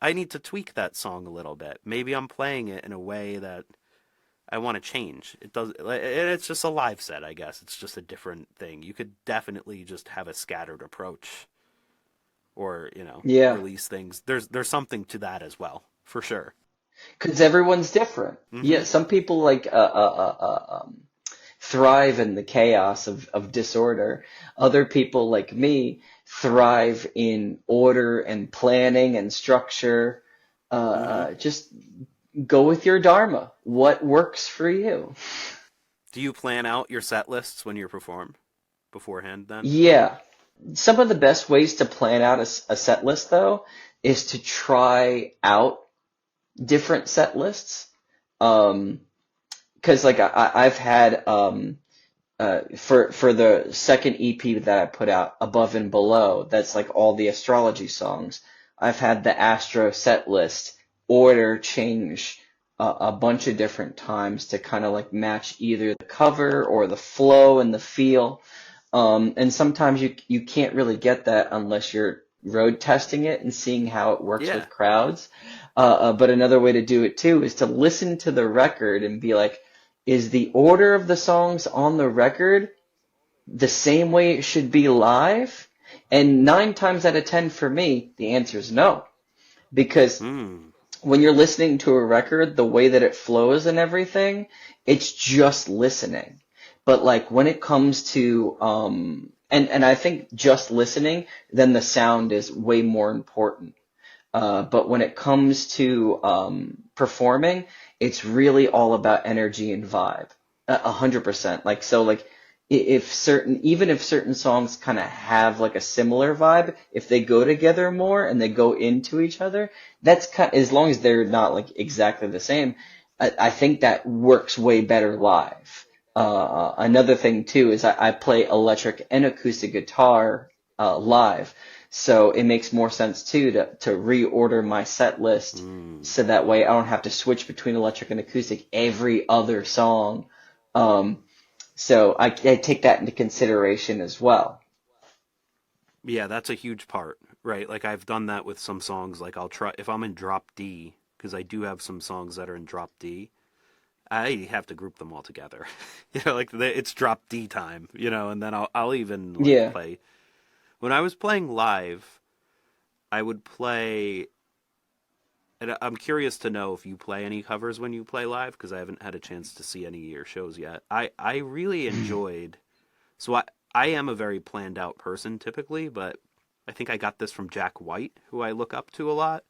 I need to tweak that song a little bit. Maybe I'm playing it in a way that I want to change. It does. It's just a live set, I guess. It's just a different thing. You could definitely just have a scattered approach, or Yeah. release things. There's something to that as well, for sure. Because everyone's different. Hmm. Yeah, some people like thrive in the chaos of disorder. Other people like me thrive in order and planning and structure. Hmm. Just go with your dharma. What works for you? Do you plan out your set lists when you perform beforehand? Then. Yeah. Some of the best ways to plan out a set list, though, is to try out different set lists. Um, because like I've had for the second EP that I put out, Above and Below, that's like all the astrology songs. I've had the Astro set list order change a bunch of different times to kind of like match either the cover or the flow and the feel. And sometimes you can't really get that unless you're road testing it and seeing how it works Yeah. with crowds. But another way to do it too is to listen to the record and be like, is the order of the songs on the record the same way it should be live? And 9 times out of 10 for me, the answer is no. Because Hmm. when you're listening to a record, the way that it flows and everything, it's just listening. But like when it comes to and I think just listening, then the sound is way more important. But when it comes to performing, it's really all about energy and vibe. 100%. Like so, like if certain, even if certain songs kind of have like a similar vibe, if they go together more and they go into each other, that's kind as long as they're not like exactly the same. I think that works way better live. Another thing too is I play electric and acoustic guitar live. So it makes more sense too to reorder my set list Hmm. so that way I don't have to switch between electric and acoustic every other song. Um, so I take that into consideration as well. Yeah, that's a huge part, right? Like I've done that with some songs. Like I'll try if I'm in drop D, because I do have some songs that are in drop D. I have to group them all together. Like it's drop D time, and then I'll even like Yeah. play. When I was playing live, I would play. And I'm curious to know if you play any covers when you play live, because I haven't had a chance to see any of your shows yet. I really enjoyed. So I am a very planned out person typically, but I think I got this from Jack White, who I look up to a lot.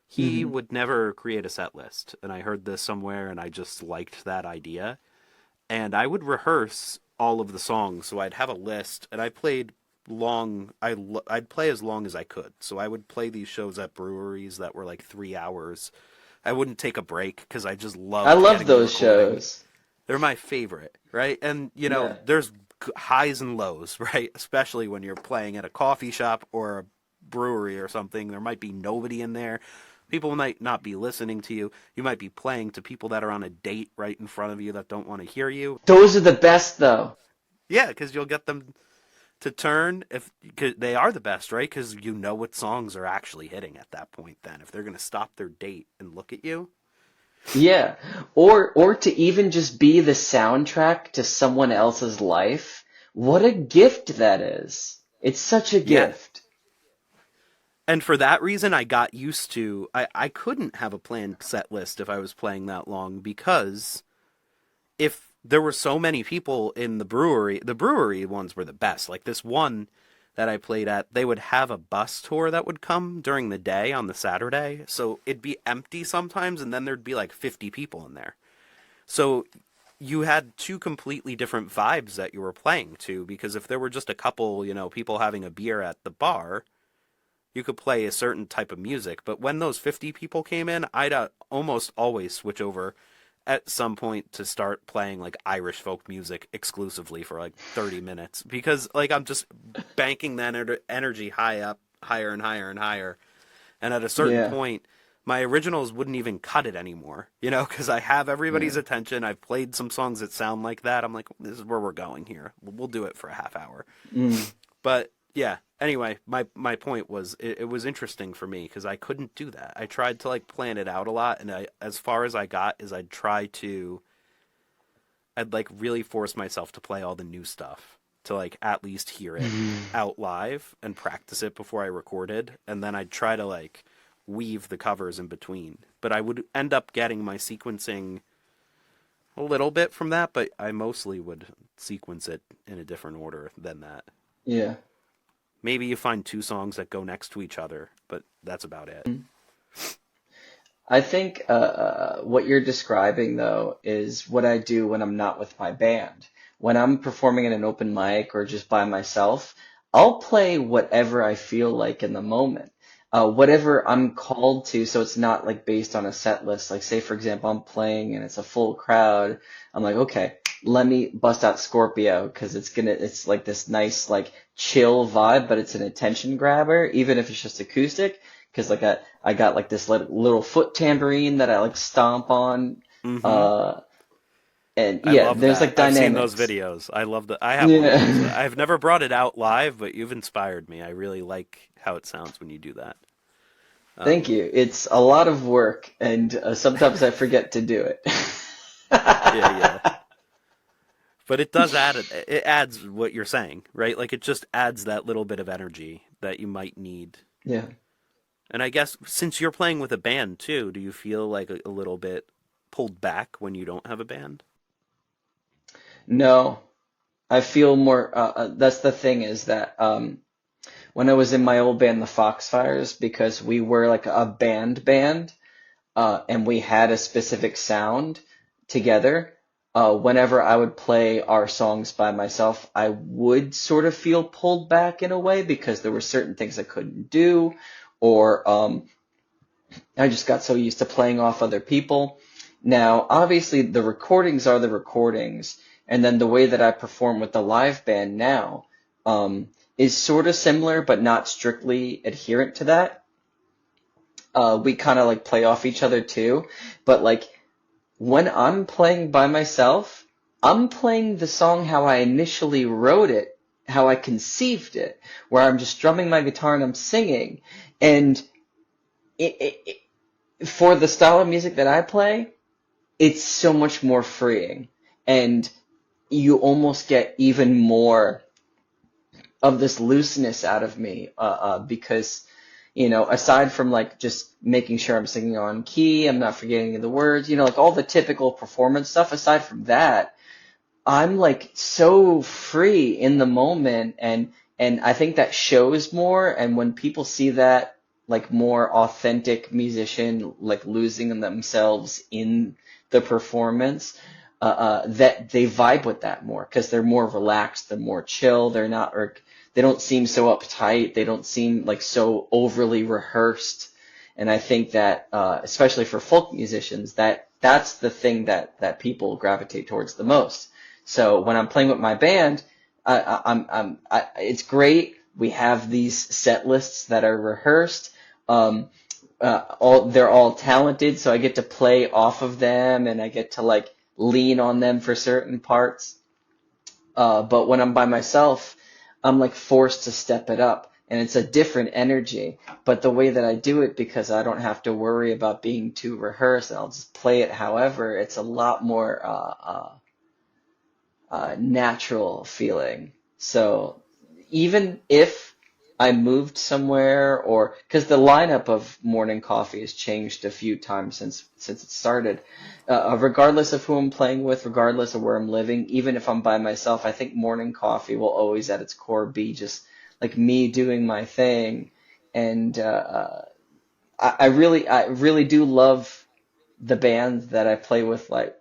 He Hmm. would never create a set list, and I heard this somewhere, and I just liked that idea. And I would rehearse all of the songs, so I'd have a list, and I played long. I'd play as long as I could, so I would play these shows at breweries that were like 3 hours. I wouldn't take a break because I just I loved love getting the those recording. shows. They're my favorite, right? And Yeah. there's highs and lows, right? Especially when you're playing at a coffee shop or a brewery or something. There might be nobody in there. People might not be listening to you. You might be playing to people that are on a date right in front of you that don't want to hear you. Those are the best though. Yeah, because you'll get them. to turn if 'cause they are the best, right? Because you know what songs are actually hitting at that point. Then, if they're gonna stop their date and look at you, Yeah. Or to even just be the soundtrack to someone else's life. What a gift that is. It's such a yeah. gift. And for that reason, I got used to. I couldn't have a planned set list if I was playing that long because if there were so many people in the brewery ones were the best. Like this one that I played at, they would have a bus tour that would come during the day on the Saturday. So it'd be empty sometimes, and then there'd be like 50 people in there. So you had two completely different vibes that you were playing to because if there were just a couple, people having a beer at the bar, you could play a certain type of music. But when those 50 people came in, I'd almost always switch over at some point to start playing like Irish folk music exclusively for like 30 minutes because like I'm just banking that energy high up, higher and higher and higher. And at a certain Yeah. point, my originals wouldn't even cut it anymore, because I have everybody's Yeah. attention. I've played some songs that sound like that. I'm like, this is where we're going here. We'll do it for a half hour. Mm. But yeah, anyway, my point was it was interesting for me because I couldn't do that. I tried to like plan it out a lot, and as far as I got is I'd like really force myself to play all the new stuff to like at least hear it out live and practice it before I recorded, and then I'd try to like weave the covers in between. But I would end up getting my sequencing a little bit from that, but I mostly would sequence it in a different order than that. Yeah. Maybe you find two songs that go next to each other, but that's about it. I think what you're describing, though, is what I do when I'm not with my band. When I'm performing at an open mic or just by myself, I'll play whatever I feel like in the moment. Whatever I'm called to, so it's not like based on a set list. Like, say, for example, I'm playing and it's a full crowd. I'm like, okay, let me bust out Scorpio because it's like this nice, like, chill vibe, but it's an attention grabber, even if it's just acoustic. Because like I got like this little foot tambourine that I like stomp on, Mm-hmm. uh, and I yeah, love there's that. like I've seen those dynamics. videos. I love that. I have one of those. Yeah, I've never brought it out live, but you've inspired me. I really like how it sounds when you do that. thank Um, you. It's a lot of work, and sometimes I forget to do it. yeah, yeah. But it does add it adds what you're saying, right? Like it just adds that little bit of energy that you might need. Yeah. And I guess since you're playing with a band too, do you feel like a little bit pulled back when you don't have a band? No, I feel more. That's the thing is that when I was in my old band, the Foxfires, because we were like a band, and we had a specific sound together. Whenever I would play our songs by myself, I would sort of feel pulled back in a way because there were certain things I couldn't do, or I just got so used to playing off other people. Now, obviously, the recordings are the recordings, and then the way that I perform with the live band now is sort of similar, but not strictly adherent to that. We kind of like play off each other too, but like when I'm playing by myself, I'm playing the song how I initially wrote it, how I conceived it, where I'm just strumming my guitar and I'm singing. And for the style of music that I play, it's so much more freeing. And you almost get even more of this looseness out of me because, aside from like just making sure I'm singing on key, I'm not forgetting the words, like all the typical performance stuff, aside from that, I'm like so free in the moment and I think that shows more and when people see that like more authentic musician like losing themselves in the performance that they vibe with that more because they're more relaxed, they're more chill, they're not or they don't seem so uptight, they don't seem like so overly rehearsed. And I think that especially for folk musicians that's the thing that people gravitate towards the most. So when I'm playing with my band, it's great. We have these set lists that are rehearsed. They're all talented, so I get to play off of them, and I get to like lean on them for certain parts. But when I'm by myself, I'm like forced to step it up, and it's a different energy. But the way that I do it, because I don't have to worry about being too rehearsed, and I'll just play it however, it's a lot more natural feeling. So even if I moved somewhere, or because the lineup of Morning Coffee has changed a few times since it started, regardless of who I'm playing with, regardless of where I'm living, even if I'm by myself, I think Morning Coffee will always at its core be just like me doing my thing. And I really do love the band that I play with, like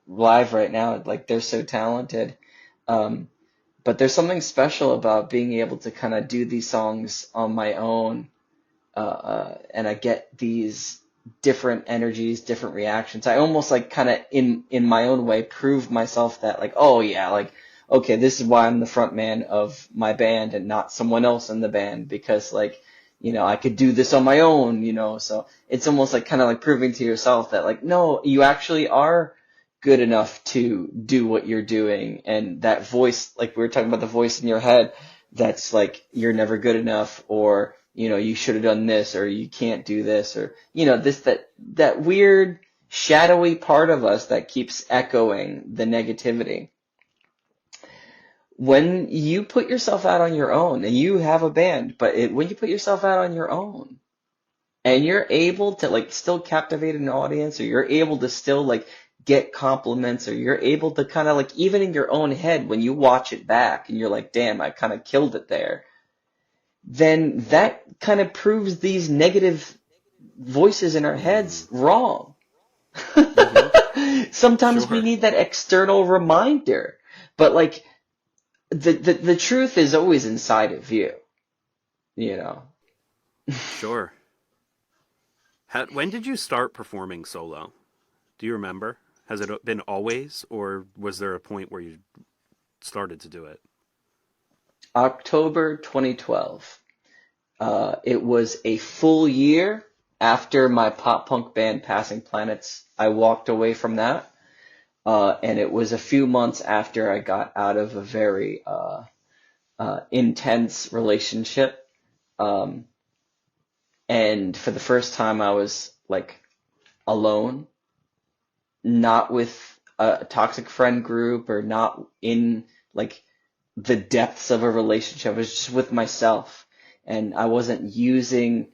live right now. Like they're so talented. Um, but there's something special about being able to kind of do these songs on my own, and I get these different energies, different reactions. I almost like kind of in my own way prove myself that like, oh yeah, like okay, this is why I'm the front man of my band and not someone else in the band, because like I could do this on my own, so it's almost like kind of like proving to yourself that like no, you actually are good enough to do what you're doing. And that voice, like we were talking about, the voice in your head that's like you're never good enough, or you should have done this, or you can't do this, or this, that weird shadowy part of us that keeps echoing the negativity. When you put yourself out on your own, and you have a band, but when you put yourself out on your own and you're able to like still captivate an audience, or you're able to still like get compliments, or you're able to kind of like, even in your own head, when you watch it back and you're like, damn, I kind of killed it there, then that kind of proves these negative voices in our heads wrong. Mm-hmm. Sometimes we Sure. need that external reminder, but like the truth is always inside of you, you know. Sure. When did you start performing solo? Do you remember? Has it been always, or was there a point where you started to do it? October 2012. It was a full year after my pop punk band Passing Planets. I walked away from that, and it was a few months after I got out of a very intense relationship. Um, and for the first time, I was like alone, not with a toxic friend group, or not in like the depths of a relationship. I was just with myself, and I wasn't using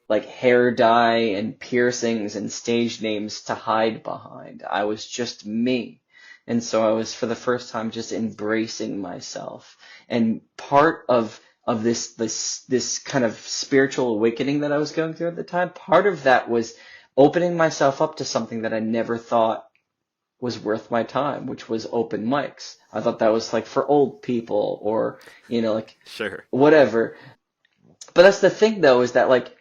like hair dye and piercings and stage names to hide behind. I was just me. And so I was for the first time just embracing myself. And part of this kind of spiritual awakening that I was going through at the time, part of that was opening myself up to something that I never thought was worth my time, which was open mics. I thought that was like for old people, or, like Sure. whatever. But that's the thing though, is that like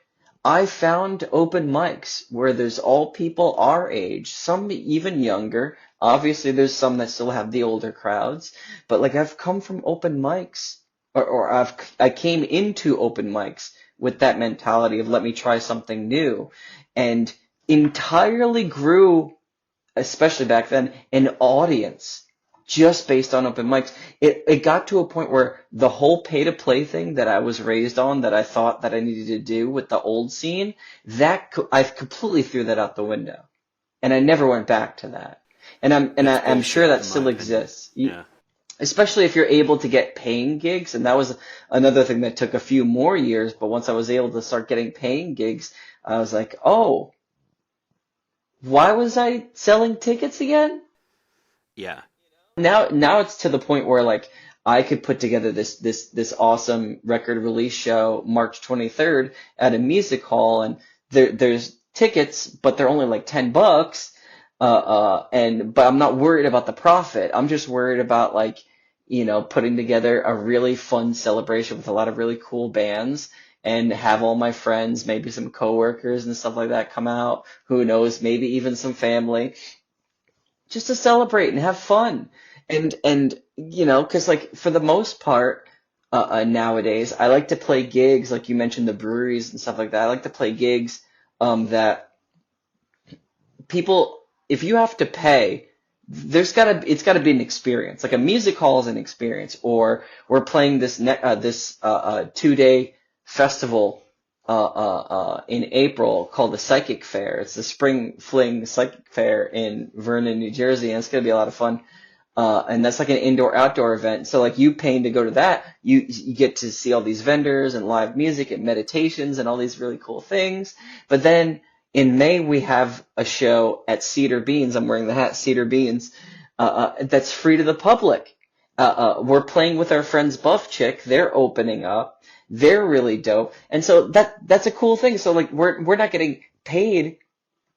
I found open mics where there's all people our age, some even younger. Obviously, there's some that still have the older crowds, but like I've come from open mics, or I came into open mics with that mentality of let me try something new, and entirely grew, especially back then, an audience just based on open mics. It got to a point where the whole pay to play thing that I was raised on, that I thought that I needed to do with the old scene, I completely threw that out the window, and I never went back to that. And It's I'm sure bullshit, that in my still opinion. exists. Yeah. Especially if you're able to get paying gigs, and that was another thing that took a few more years. But once I was able to start getting paying gigs, I was like, oh, why was I selling tickets again? Yeah. Now it's to the point where like I could put together this awesome record release show March 23rd at a music hall, and there's tickets, but they're only like $10. But I'm not worried about the profit. I'm just worried about like, putting together a really fun celebration with a lot of really cool bands, and have all my friends, maybe some coworkers and stuff like that come out. Who knows, maybe even some family, just to celebrate and have fun. And because like for the most part, nowadays I like to play gigs, like you mentioned, the breweries and stuff like that. I like to play gigs that people, if you have to pay, it's gotta be an experience. Like a music hall is an experience, or we're playing this 2-day festival in April called the Psychic Fair. It's the Spring Fling Psychic Fair in Vernon, New Jersey, and it's gonna be a lot of fun. And that's like an indoor-outdoor event. So like you paying to go to that, you get to see all these vendors and live music and meditations and all these really cool things. But then in May we have a show at Cedar Beans. I'm wearing the hat, Cedar Beans. That's free to the public. We're playing with our friends Buff Chick. They're opening up. They're really dope. And so that's a cool thing. So like we're not getting paid,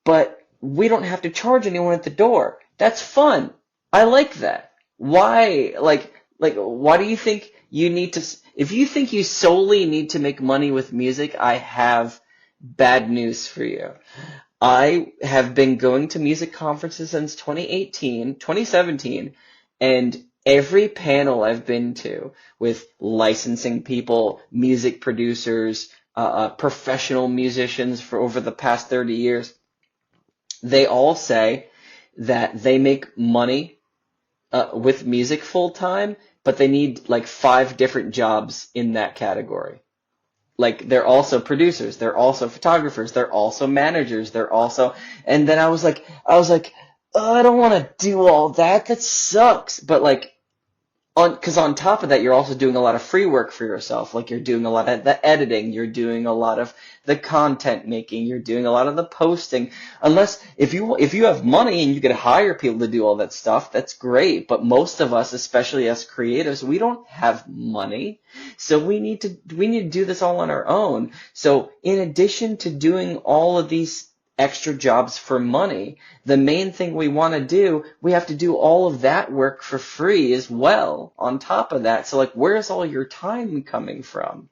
but we don't have to charge anyone at the door. That's fun. I like that. Why, why do you think you need to, if you think you solely need to make money with music, I have bad news for you. I have been going to music conferences since 2017, and every panel I've been to with licensing people, music producers, professional musicians for over the past 30 years, they all say that they make money with music full time, but they need like 5 different jobs in that category. Like they're also producers, they're also photographers, they're also managers, they're also, and then I was like, oh, I don't want to do all that. That sucks. But like, because on top of that, you're also doing a lot of free work for yourself. Like you're doing a lot of the editing, you're doing a lot of the content making, you're doing a lot of the posting. Unless if you have money and you can hire people to do all that stuff, that's great. But most of us, especially as creatives, we don't have money, so we need to do this all on our own. So in addition to doing all of these extra jobs for money, the main thing we want to do, we have to do all of that work for free as well on top of that. So like, where's all your time coming from?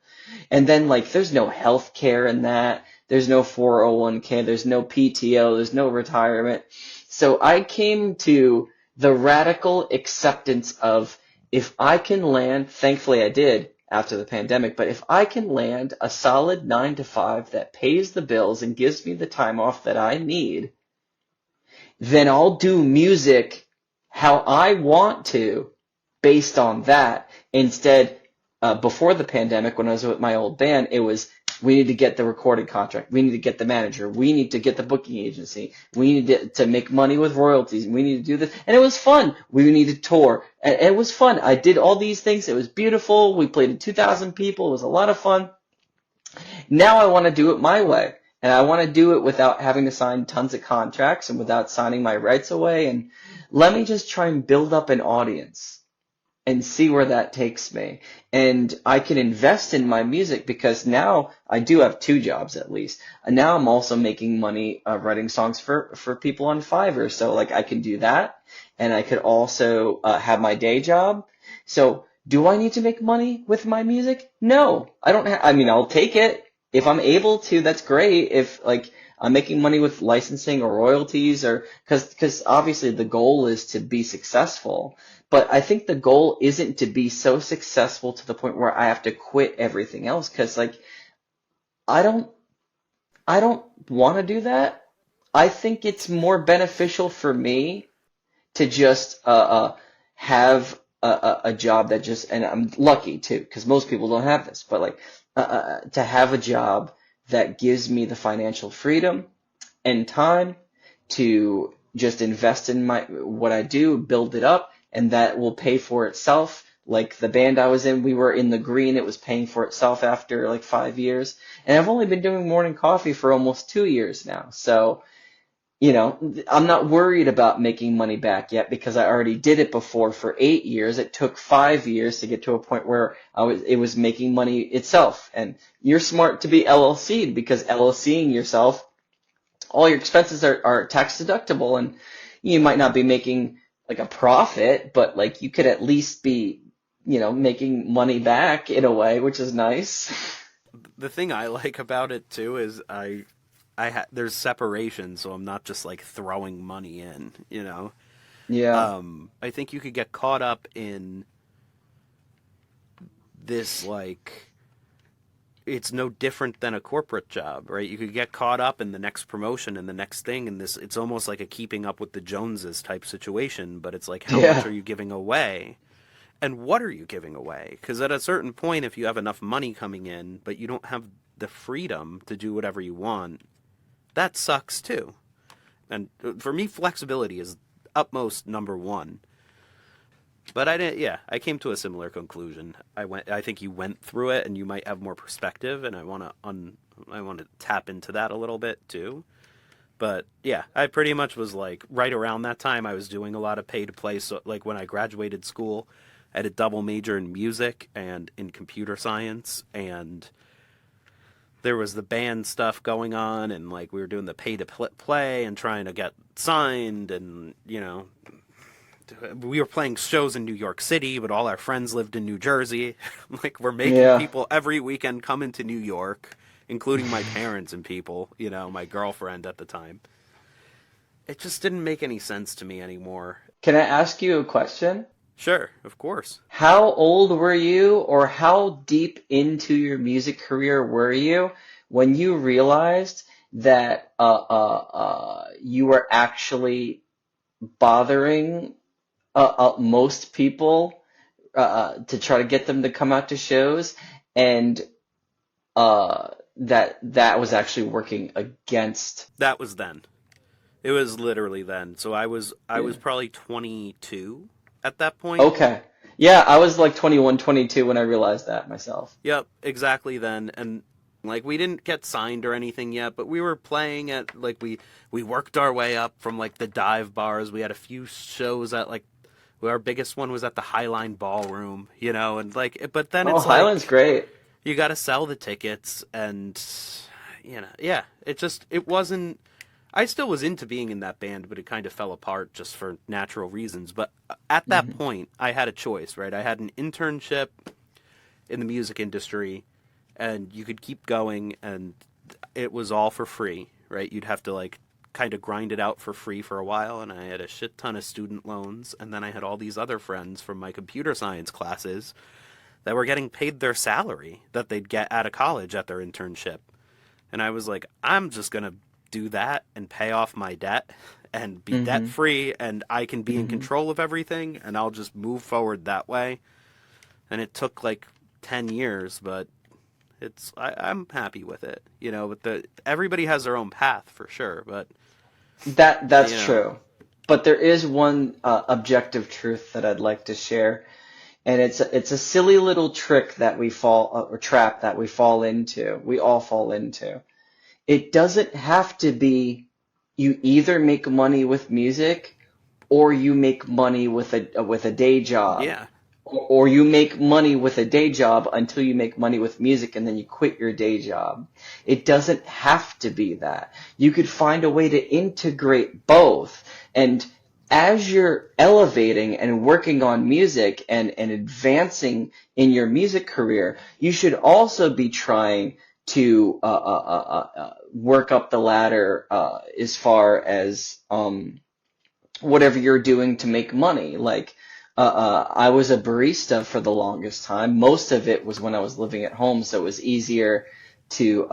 And then like, there's no health care in that. There's no 401k. There's no PTO. There's no retirement. So I came to the radical acceptance of, if I can land, thankfully I did after the pandemic, but if I can land a solid 9 to 5 that pays the bills and gives me the time off that I need, then I'll do music how I want to based on that. Instead, before the pandemic, when I was with my old band, it was, we need to get the recording contract. We need to get the manager. We need to get the booking agency. We need to make money with royalties. We need to do this. And it was fun. We need to tour. And it was fun. I did all these things. It was beautiful. We played to 2,000 people. It was a lot of fun. Now I want to do it my way. And I want to do it without having to sign tons of contracts and without signing my rights away. And let me just try and build up an audience and see where that takes me. And I can invest in my music because now I do have 2 jobs at least. And now I'm also making money writing songs for people on Fiverr. So like I can do that, and I could also have my day job. So do I need to make money with my music? No, I don't. I mean, I'll take it if I'm able to. That's great. If like I'm making money with licensing or royalties, or because obviously the goal is to be successful. But I think the goal isn't to be so successful to the point where I have to quit everything else, because like I don't want to do that. I think it's more beneficial for me to just have a job that just, and I'm lucky too, because most people don't have this, but like to have a job that gives me the financial freedom and time to just invest in what I do, build it up, and that will pay for itself. Like the band I was in, we were in the green. It was paying for itself after like 5 years. And I've only been doing Mourning Coffee for almost 2 years now. So, I'm not worried about making money back yet because I already did it before for 8 years. It took 5 years to get to a point where it was making money itself. And you're smart to be LLC'd, because LLCing yourself, all your expenses are tax deductible, and you might not be making like a profit, but like you could at least be, making money back in a way, which is nice. The thing I like about it too is there's separation, so I'm not just like throwing money in, Yeah. I think you could get caught up in this like it's no different than a corporate job, right? You could get caught up in the next promotion and the next thing, and this it's almost like a keeping up with the Joneses type situation, but it's like how much Yeah. are you giving away? And what are you giving away? Because at a certain point, if you have enough money coming in, but you don't have the freedom to do whatever you want, that sucks too. And for me, flexibility is utmost number one. But I didn't. Yeah, I came to a similar conclusion. I think you went through it, and you might have more perspective, and I want to tap into that a little bit too. But yeah, I pretty much was like right around that time. I was doing a lot of pay to play. So like when I graduated school, I had a double major in music and in computer science, and there was the band stuff going on, and like we were doing the pay to play and trying to get signed, and we were playing shows in New York City, but all our friends lived in New Jersey. Like we're making Yeah. people every weekend come into New York, including my parents and people, my girlfriend at the time. It just didn't make any sense to me anymore. Can I ask you a question? Sure, of course. How old were you, or how deep into your music career were you when you realized that you were actually bothering most people to try to get them to come out to shows, and that was actually working against? That was then. It was literally then. So I Yeah. was probably 22 at that point. Okay. Yeah, I was like 21, 22 when I realized that myself. Yep, exactly then. And like we didn't get signed or anything yet, but we were playing at like we worked our way up from like the dive bars. We had a few shows at like our biggest one was at the Highline Ballroom, and like but then Oh, it's Highland's like great. you got to sell the tickets and yeah, it wasn't. I still was into being in that band, but it kind of fell apart just for natural reasons. But at that Hmm. point, I had a choice, right? I had an internship in the music industry, and you could keep going, and it was all for free, right? You'd have to like kind of grind it out for free for a while, and I had a shit ton of student loans, and then I had all these other friends from my computer science classes that were getting paid their salary that they'd get out of college at their internship. And I was like, I'm just going to do that and pay off my debt and be debt Hmm. free, and I can be in Hmm. control of everything, and I'll just move forward that way. And it took like 10 years, but I'm happy with it. But everybody has their own path for sure, but That's you know, true. But there is one objective truth that I'd like to share, and it's a silly little trick that we fall or trap that we fall into. We all fall into. It doesn't have to be you either make money with music or you make money with a day job. yeah. Or you make money with a day job until you make money with music and then you quit your day job. It doesn't have to be that. You could find a way to integrate both. And as you're elevating and working on music and advancing in your music career, you should also be trying to work up the ladder as far as whatever you're doing to make money. Like, I was a barista for the longest time. Most of it was when I was living at home, so it was easier to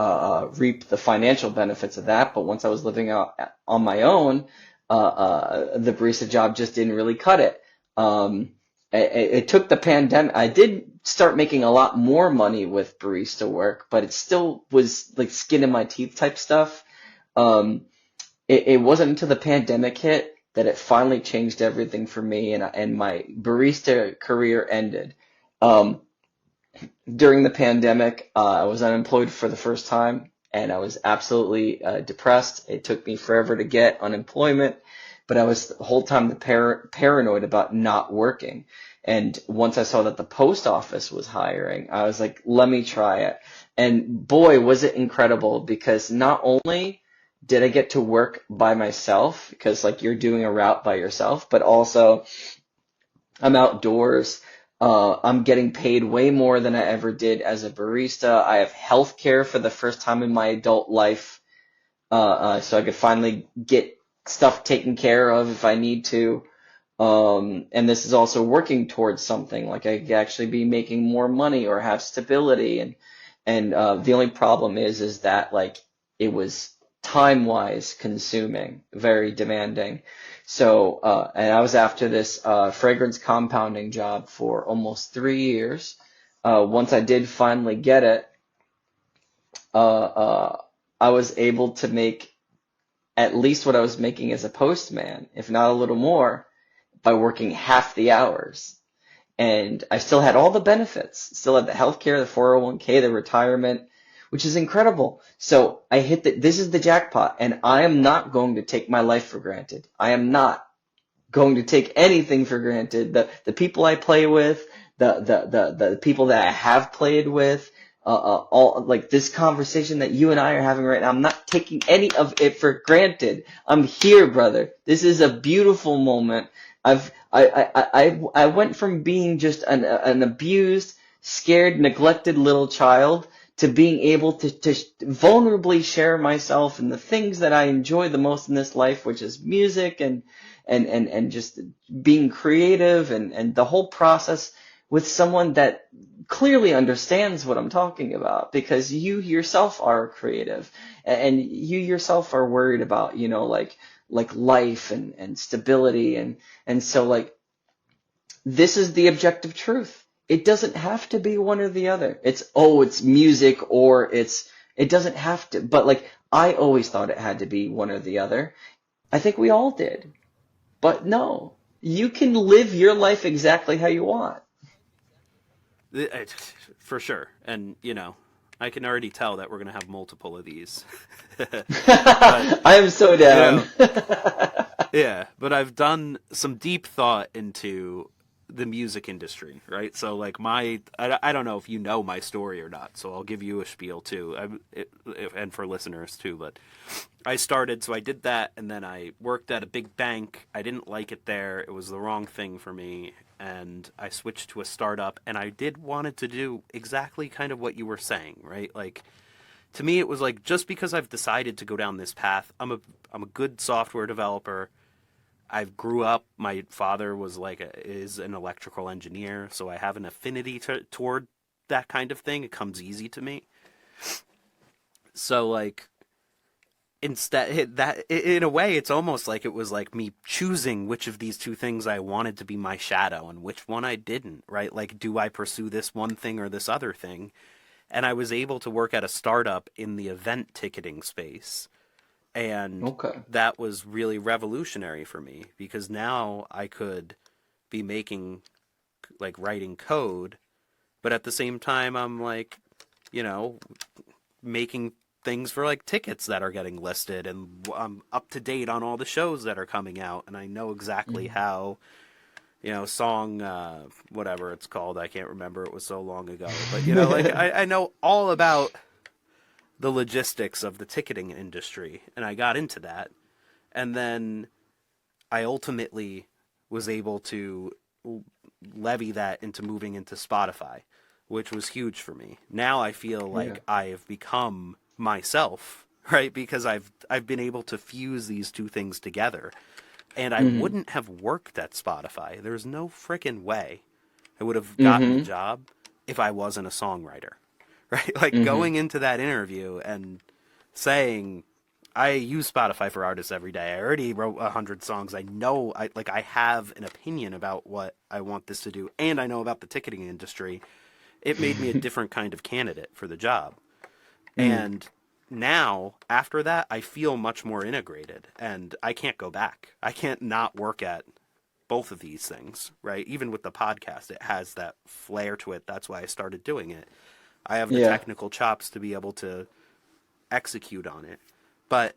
reap the financial benefits of that. But once I was living out on my own, the barista job just didn't really cut it. It took the pandemic. I did start making a lot more money with barista work, but it still was like skin in my teeth type stuff. Um, it wasn't until the pandemic hit that it finally changed everything for me, and my barista career ended. Um, During the pandemic, I was unemployed for the first time, and I was absolutely depressed. It took me forever to get unemployment, but I was the whole time paranoid about not working. And once I saw that the post office was hiring, I was like, let me try it. And boy, was it incredible, because not only did I get to work by myself, because like you're doing a route by yourself, but also I'm outdoors. I'm getting paid way more than I ever did as a barista. I have health care for the first time in my adult life, so I could finally get stuff taken care of if I need to. And this is also working towards something, like I could actually be making more money or have stability. And the only problem is that like it was time-wise consuming, very demanding. So, and I was after this fragrance compounding job for almost 3 years. Once I did finally get it, I was able to make at least what I was making as a postman, if not a little more, by working half the hours. And I still had all the benefits, still had the healthcare, the 401k, the retirement, which is incredible. So I hit this is the jackpot, and I am not going to take my life for granted. I am not going to take anything for granted. The people I play with, the people that I have played with, all like this conversation that you and I are having right now, I'm not taking any of it for granted. I'm here, brother. This is a beautiful moment. I went from being just an abused, scared, neglected little child to being able to vulnerably share myself and the things that I enjoy the most in this life, which is music and just being creative and the whole process with someone that clearly understands what I'm talking about, because you yourself are creative and you yourself are worried about, like life and stability and so like this is the objective truth. It doesn't have to be one or the other. It's music or it doesn't have to, but like I always thought it had to be one or the other. I think we all did. But no, you can live your life exactly how you want. For sure. And, I can already tell that we're going to have multiple of these. But, I am so you down. know, yeah, but I've done some deep thought into the music industry, right? So, like, I don't know if you know my story or not, so I'll give you a spiel too, and for listeners too, but so I did that, and then I worked at a big bank. I didn't like it there. It was the wrong thing for me, and I switched to a startup, and I did wanted to do exactly kind of what you were saying, right? Like, to me, it was like, just because I've decided to go down this path, I'm a good software developer. I grew up. My father is an electrical engineer, so I have an affinity toward that kind of thing. It comes easy to me. So like instead that in a way, it's almost like it was like me choosing which of these two things I wanted to be my shadow and which one I didn't. Right? Like, do I pursue this one thing or this other thing? And I was able to work at a startup in the event ticketing space. And Okay. that was really revolutionary for me because now I could be making, like, writing code, but at the same time, I'm like, you know, making things for like tickets that are getting listed, and I'm up to date on all the shows that are coming out, and I know exactly Mhm. how, song, whatever it's called, I can't remember, it was so long ago, but like I know all about the logistics of the ticketing industry, and I got into that. And then I ultimately was able to levy that into moving into Spotify, which was huge for me. Now I feel Yeah. like I have become myself, right? Because I've been able to fuse these two things together. And I Mhm. wouldn't have worked at Spotify. There's no freaking way I would have gotten the Mhm. job if I wasn't a songwriter. Right? Like Mhm. going into that interview and saying, I use Spotify for artists every day. I already wrote 100 songs. I know, I have an opinion about what I want this to do, and I know about the ticketing industry. It made me a different kind of candidate for the job. Mm. And now, after that, I feel much more integrated, and I can't go back. I can't not work at both of these things, right? Even with the podcast, it has that flair to it. That's why I started doing it. I have the Yeah. technical chops to be able to execute on it. But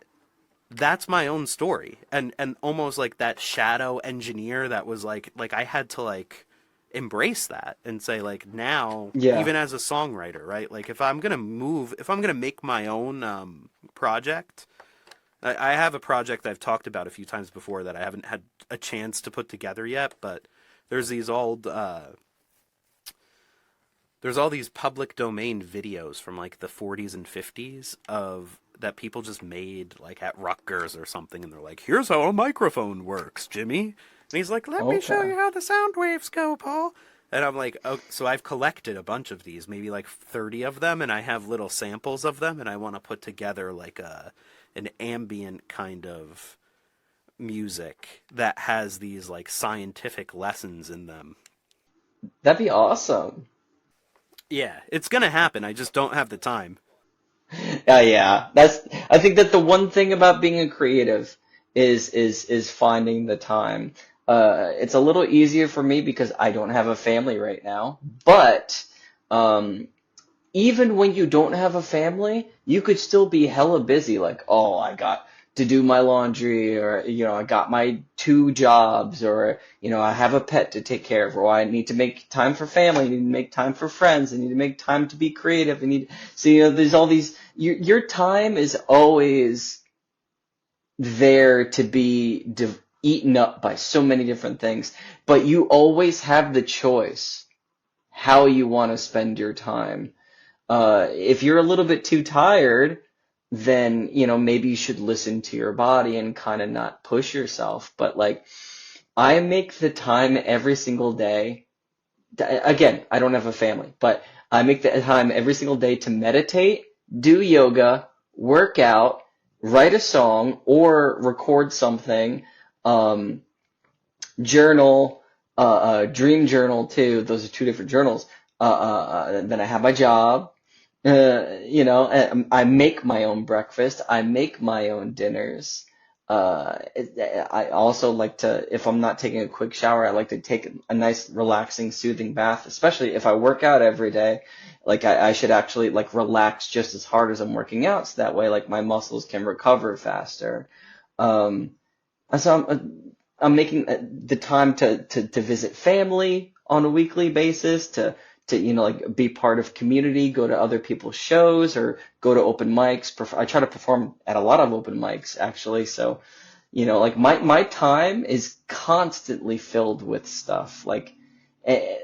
that's my own story. And almost like that shadow engineer that was like I had to like embrace that and say, like, now, Yeah. even as a songwriter, right? Like, if I'm going to make my own project, I have a project I've talked about a few times before that I haven't had a chance to put together yet, but there's these old there's all these public domain videos from like the 40s and 50s of that people just made like at Rutgers or something, and they're like, here's how a microphone works, Jimmy. And he's like, let me show Okay. you how the sound waves go, Paul. And I'm like, oh, so I've collected a bunch of these, maybe like 30 of them, and I have little samples of them, and I want to put together like an ambient kind of music that has these like scientific lessons in them. That'd be awesome. Yeah, it's gonna happen. I just don't have the time. Yeah. I think that the one thing about being a creative is finding the time. It's a little easier for me because I don't have a family right now, but um, even when you don't have a family, you could still be hella busy. Like, oh, I got to do my laundry, or I got my two jobs, or I have a pet to take care of, or I need to make time for family, I need to make time for friends, I need to make time to be creative. So there's all these. Your time is always there to be eaten up by so many different things, but you always have the choice how you want to spend your time. If you're a little bit too tired, then, maybe you should listen to your body and kind of not push yourself. But like, I make the time every single day. Again, I don't have a family, but I make the time every single day to meditate, do yoga, work out, write a song, or record something, um, journal, dream journal too. Those are two different journals. Then I have my job. I make my own breakfast. I make my own dinners. I also like to, if I'm not taking a quick shower, I like to take a nice, relaxing, soothing bath, especially if I work out every day. Like I should actually like relax just as hard as I'm working out, so that way like my muscles can recover faster. Um, so I'm making the time to visit family on a weekly basis, to like be part of community, go to other people's shows or go to open mics. I try to perform at a lot of open mics actually. So, like my time is constantly filled with stuff. Like eh,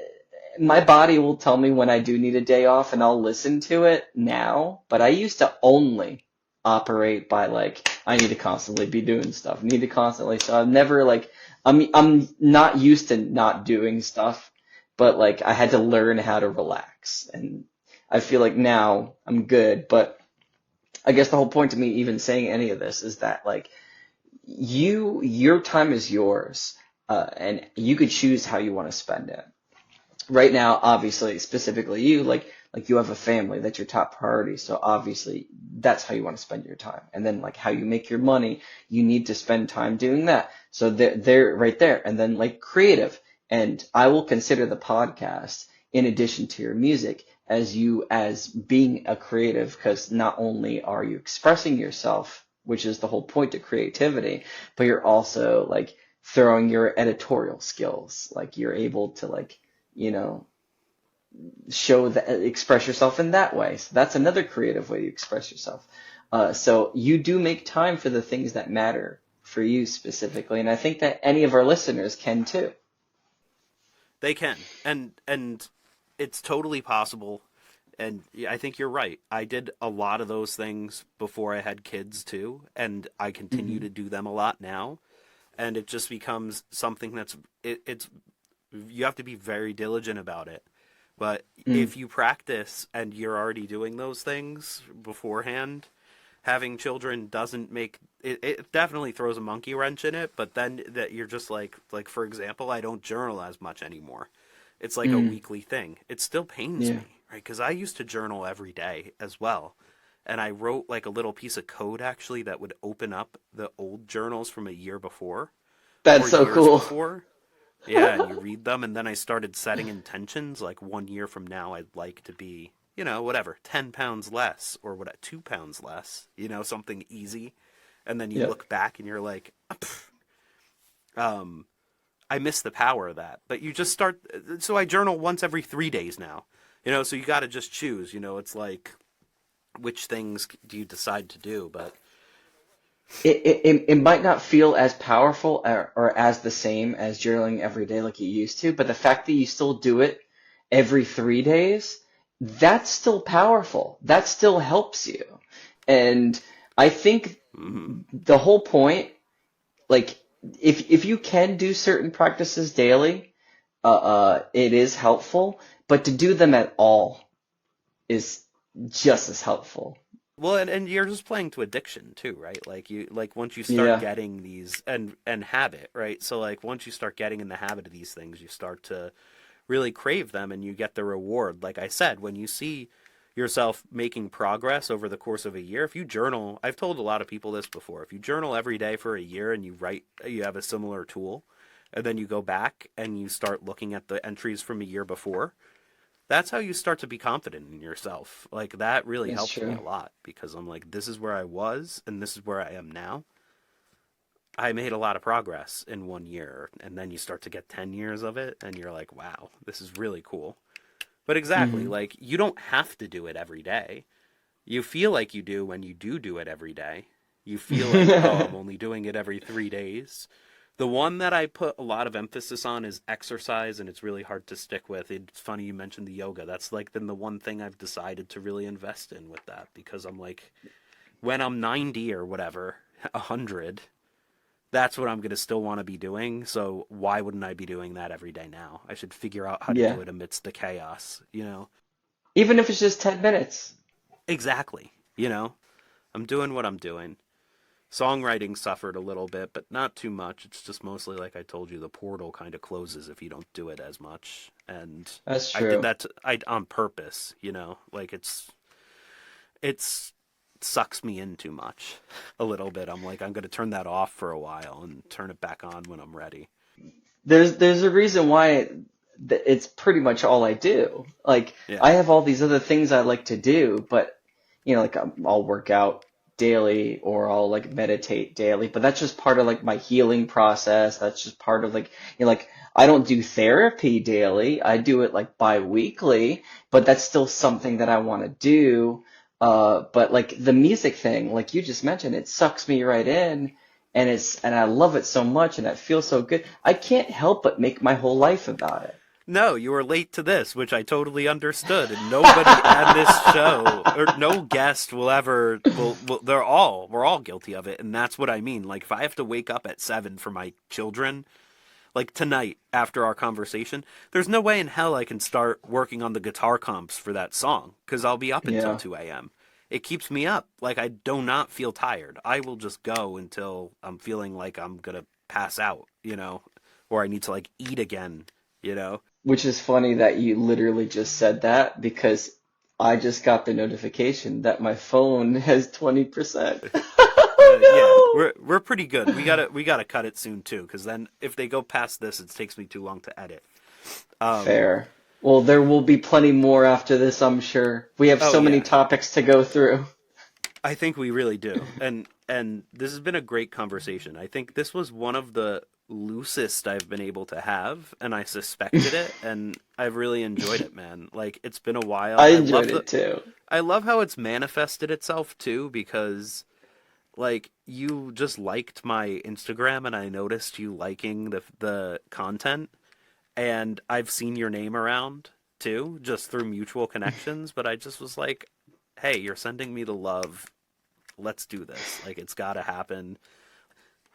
my body will tell me when I do need a day off and I'll listen to it now, but I used to only operate by like I need to constantly be doing stuff. Need to constantly. So I've never like I'm not used to not doing stuff, but like I had to learn how to relax, and I feel like now I'm good. But I guess the whole point to me even saying any of this is that like your time is yours, and you could choose how you want to spend it. Right now, obviously, specifically you, like you have a family, that's your top priority. So obviously, that's how you want to spend your time. And then like how you make your money, you need to spend time doing that. So they're right there. And then like creative. And I will consider the podcast in addition to your music as you as being a creative, because not only are you expressing yourself, which is the whole point of creativity, but you're also like throwing your editorial skills. Like you're able to like, you know, show that, express yourself in that way. So that's another creative way to express yourself. So you do make time for the things that matter for you specifically, and I think that any of our listeners can too. They can, and it's totally possible. And yeah, I think you're right. I did a lot of those things before I had kids too, and I continue Hmm. to do them a lot now. And it just becomes something it's you have to be very diligent about it. But Mm. if you practice and you're already doing those things beforehand, having children doesn't make it, it definitely throws a monkey wrench in it, but then that you're just like for example, I don't journal as much anymore. It's like a Mm. weekly thing. It still pains Yeah. me, right? Cuz I used to journal every day as well. And I wrote like a little piece of code actually that would open up the old journals from a year before That's or so years cool. before. Yeah, and you read them, and then I started setting intentions. Like 1 year from now, I'd like to be, whatever, 10 pounds less, or what, 2 pounds less, something easy. And then you Yeah. look back and you're like, um, I miss the power of that. But you just start. So I journal once every 3 days now, so you got to just choose. It's like, which things do you decide to do? But It might not feel as powerful or as the same as journaling every day like you used to, but the fact that you still do it every 3 days, that's still powerful. That still helps you. And I think mhm. the whole point, like if you can do certain practices daily, it is helpful, but to do them at all is just as helpful. Well, and you're just playing to addiction too, right? Like you like once you start Yeah, getting these and habit, right? So like once you start getting in the habit of these things, you start to really crave them and you get the reward. Like I said, when you see yourself making progress over the course of a year, if you journal, I've told a lot of people this before, if you journal every day for a year and you write, you have a similar tool, and then you go back and you start looking at the entries from a year before, that's how you start to be confident in yourself. Like that really it's helps me true. a lot because I'm like, this is where I was and this is where I am now. I made a lot of progress in 1 year, and then you start to get 10 years of it, and you're like, wow, this is really cool. But exactly, Hmm. like, you don't have to do it every day. You feel like you do when you do it every day. You feel like, oh, I'm only doing it every 3 days. The one that I put a lot of emphasis on is exercise, and it's really hard to stick with. It's funny you mentioned the yoga. That's like been the one thing I've decided to really invest in with that because I'm like, when I'm 90 or whatever, 100, that's what I'm going to still want to be doing. So why wouldn't I be doing that every day now? I should figure out how to Yeah. do it amidst the chaos, you know? Even if it's just 10 minutes. Exactly. You know, I'm doing what I'm doing. Songwriting suffered a little bit, but not too much. It's just mostly like I told you, the portal kind of closes if you don't do it as much. And That's I did true. that on purpose, you know? Like it's sucks me in too much a little bit. I'm like I'm going to turn that off for a while and turn it back on when I'm ready. There's a reason why it's pretty much all I do. Like Yeah. I have all these other things I like to do, but like I'll work out daily or I'll like meditate daily, but that's just part of like my healing process. That's just part of like like I don't do therapy daily. I do it like bi-weekly, but that's still something that I want to do. But like the music thing, like you just mentioned, it sucks me right in and I love it so much and it feels so good. I can't help but make my whole life about it. No, you were late to this, which I totally understood, and nobody on this show or no guest will ever will we're all guilty of it, and that's what I mean. Like if I have to wake up at 7 for my children, like tonight after our conversation, there's no way in hell I can start working on the guitar comps for that song because I'll be up until Yeah. 2 a.m. It keeps me up. Like I do not feel tired. I will just go until I'm feeling like I'm gonna pass out, you know, or I need to like eat again, you know. Which is funny that you literally just said that because I just got the notification that my phone has 20%. Yeah, Oh we're pretty good. We gotta cut it soon too, because then if they go past this, it takes me too long to edit. no. Um, Fair. Well, there will be plenty more after this, I'm sure. We have oh so many yeah, topics to go through. I think we really do, and this has been a great conversation. I think this was one of the loosest I've been able to have, and I suspected it, and I've really enjoyed it, man. Like it's been a while. I enjoyed it too. I love how it's manifested itself too, because like you just liked my Instagram and I noticed you liking the content and I've seen your name around too just through mutual connections, but I just was like, "Hey, you're sending me the love. Let's do this. Like it's got to happen."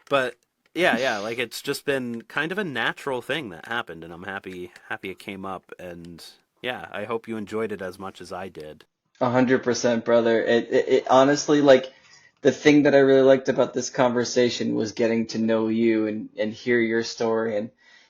But yeah, like it's just been kind of a natural thing that happened and I'm happy it came up and yeah, I hope you enjoyed it as much as I did. 100%, brother. It honestly, like, the thing that I really liked about this conversation was getting to know you and hear your story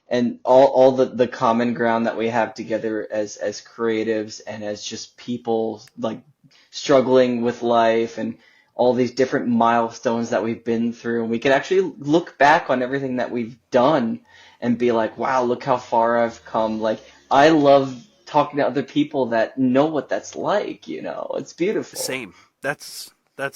and all the common ground that we have together as creatives and as just people like struggling with life and all these different milestones that we've been through. And we can actually look back on everything that we've done and be like, wow, look how far I've come. Like, I love talking to other people that know what that's like, It's beautiful. Same. That's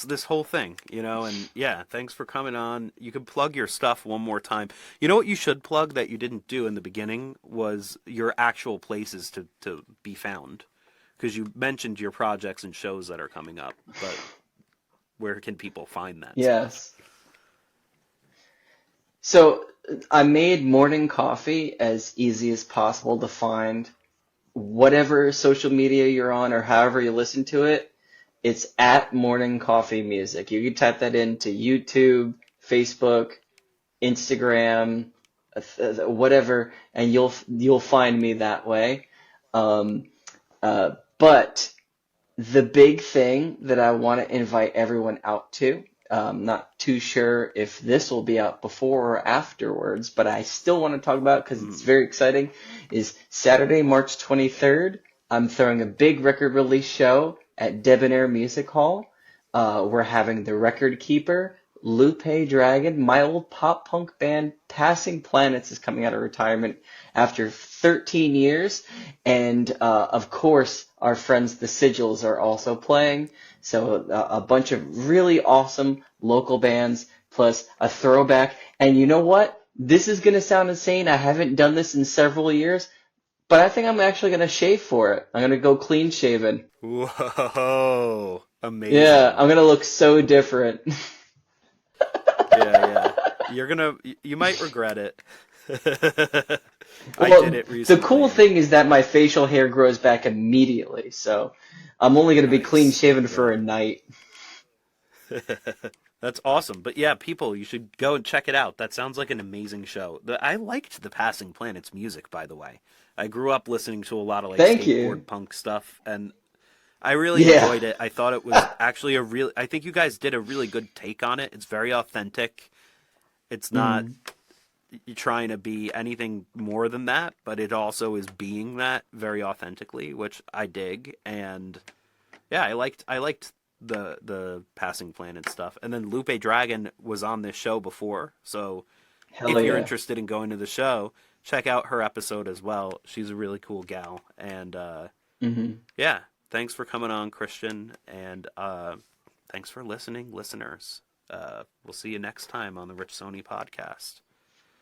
this whole thing, you know, and yeah, thanks for coming on. You can plug your stuff one more time. You know what you should plug that you didn't do in the beginning was your actual places to be found. Because you mentioned your projects and shows that are coming up, but where can people find that stuff? Yes. So I made Morning Coffee as easy as possible to find. Whatever social media you're on or however you listen to it, it's at Morning Coffee Music. You can type that into YouTube, Facebook, Instagram, whatever, and you'll find me that way. Um, but the big thing that I want to invite everyone out to, not too sure if this will be out before or afterwards, but I still want to talk about it because it's very exciting, is Saturday, March 23rd. I'm throwing a big record release show at Debonair Music Hall. We're having the Record Keeper, Lupe Dragon, my old pop punk band Passing Planets is coming out of retirement after 13 years, and of course our friends the Sigils are also playing. So a bunch of really awesome local bands plus a throwback. And you know what? This is gonna sound insane. I haven't done this in several years, but I think I'm actually gonna shave for it. I'm gonna go clean shaven. Whoa, Yeah, amazing. I'm gonna look so different. Yeah, yeah. You might regret it. I did Well, it the cool recently and thing is that my facial hair grows back immediately, so I'm only going to be clean nice. shaven for Yeah. a night. That's awesome. But yeah, people, you should go and check it out. That sounds like an amazing show. I liked the Passing Planets music, by the way. I grew up listening to a lot of like Thank you. skateboard punk stuff, and I really Yeah. enjoyed it. I thought it was actually I think you guys did a really good take on it. It's very authentic. It's not Mm. trying to be anything more than that, but it also is being that very authentically, which I dig. And yeah, I liked the Passing Planet stuff. And then Lupe Dragon was on this show before, so Hell if you're yeah. interested in going to the show, check out her episode as well. She's a really cool gal. And Hmm. yeah, thanks for coming on, Christian, and thanks for listening, listeners. We'll see you next time on the Rich Sony podcast.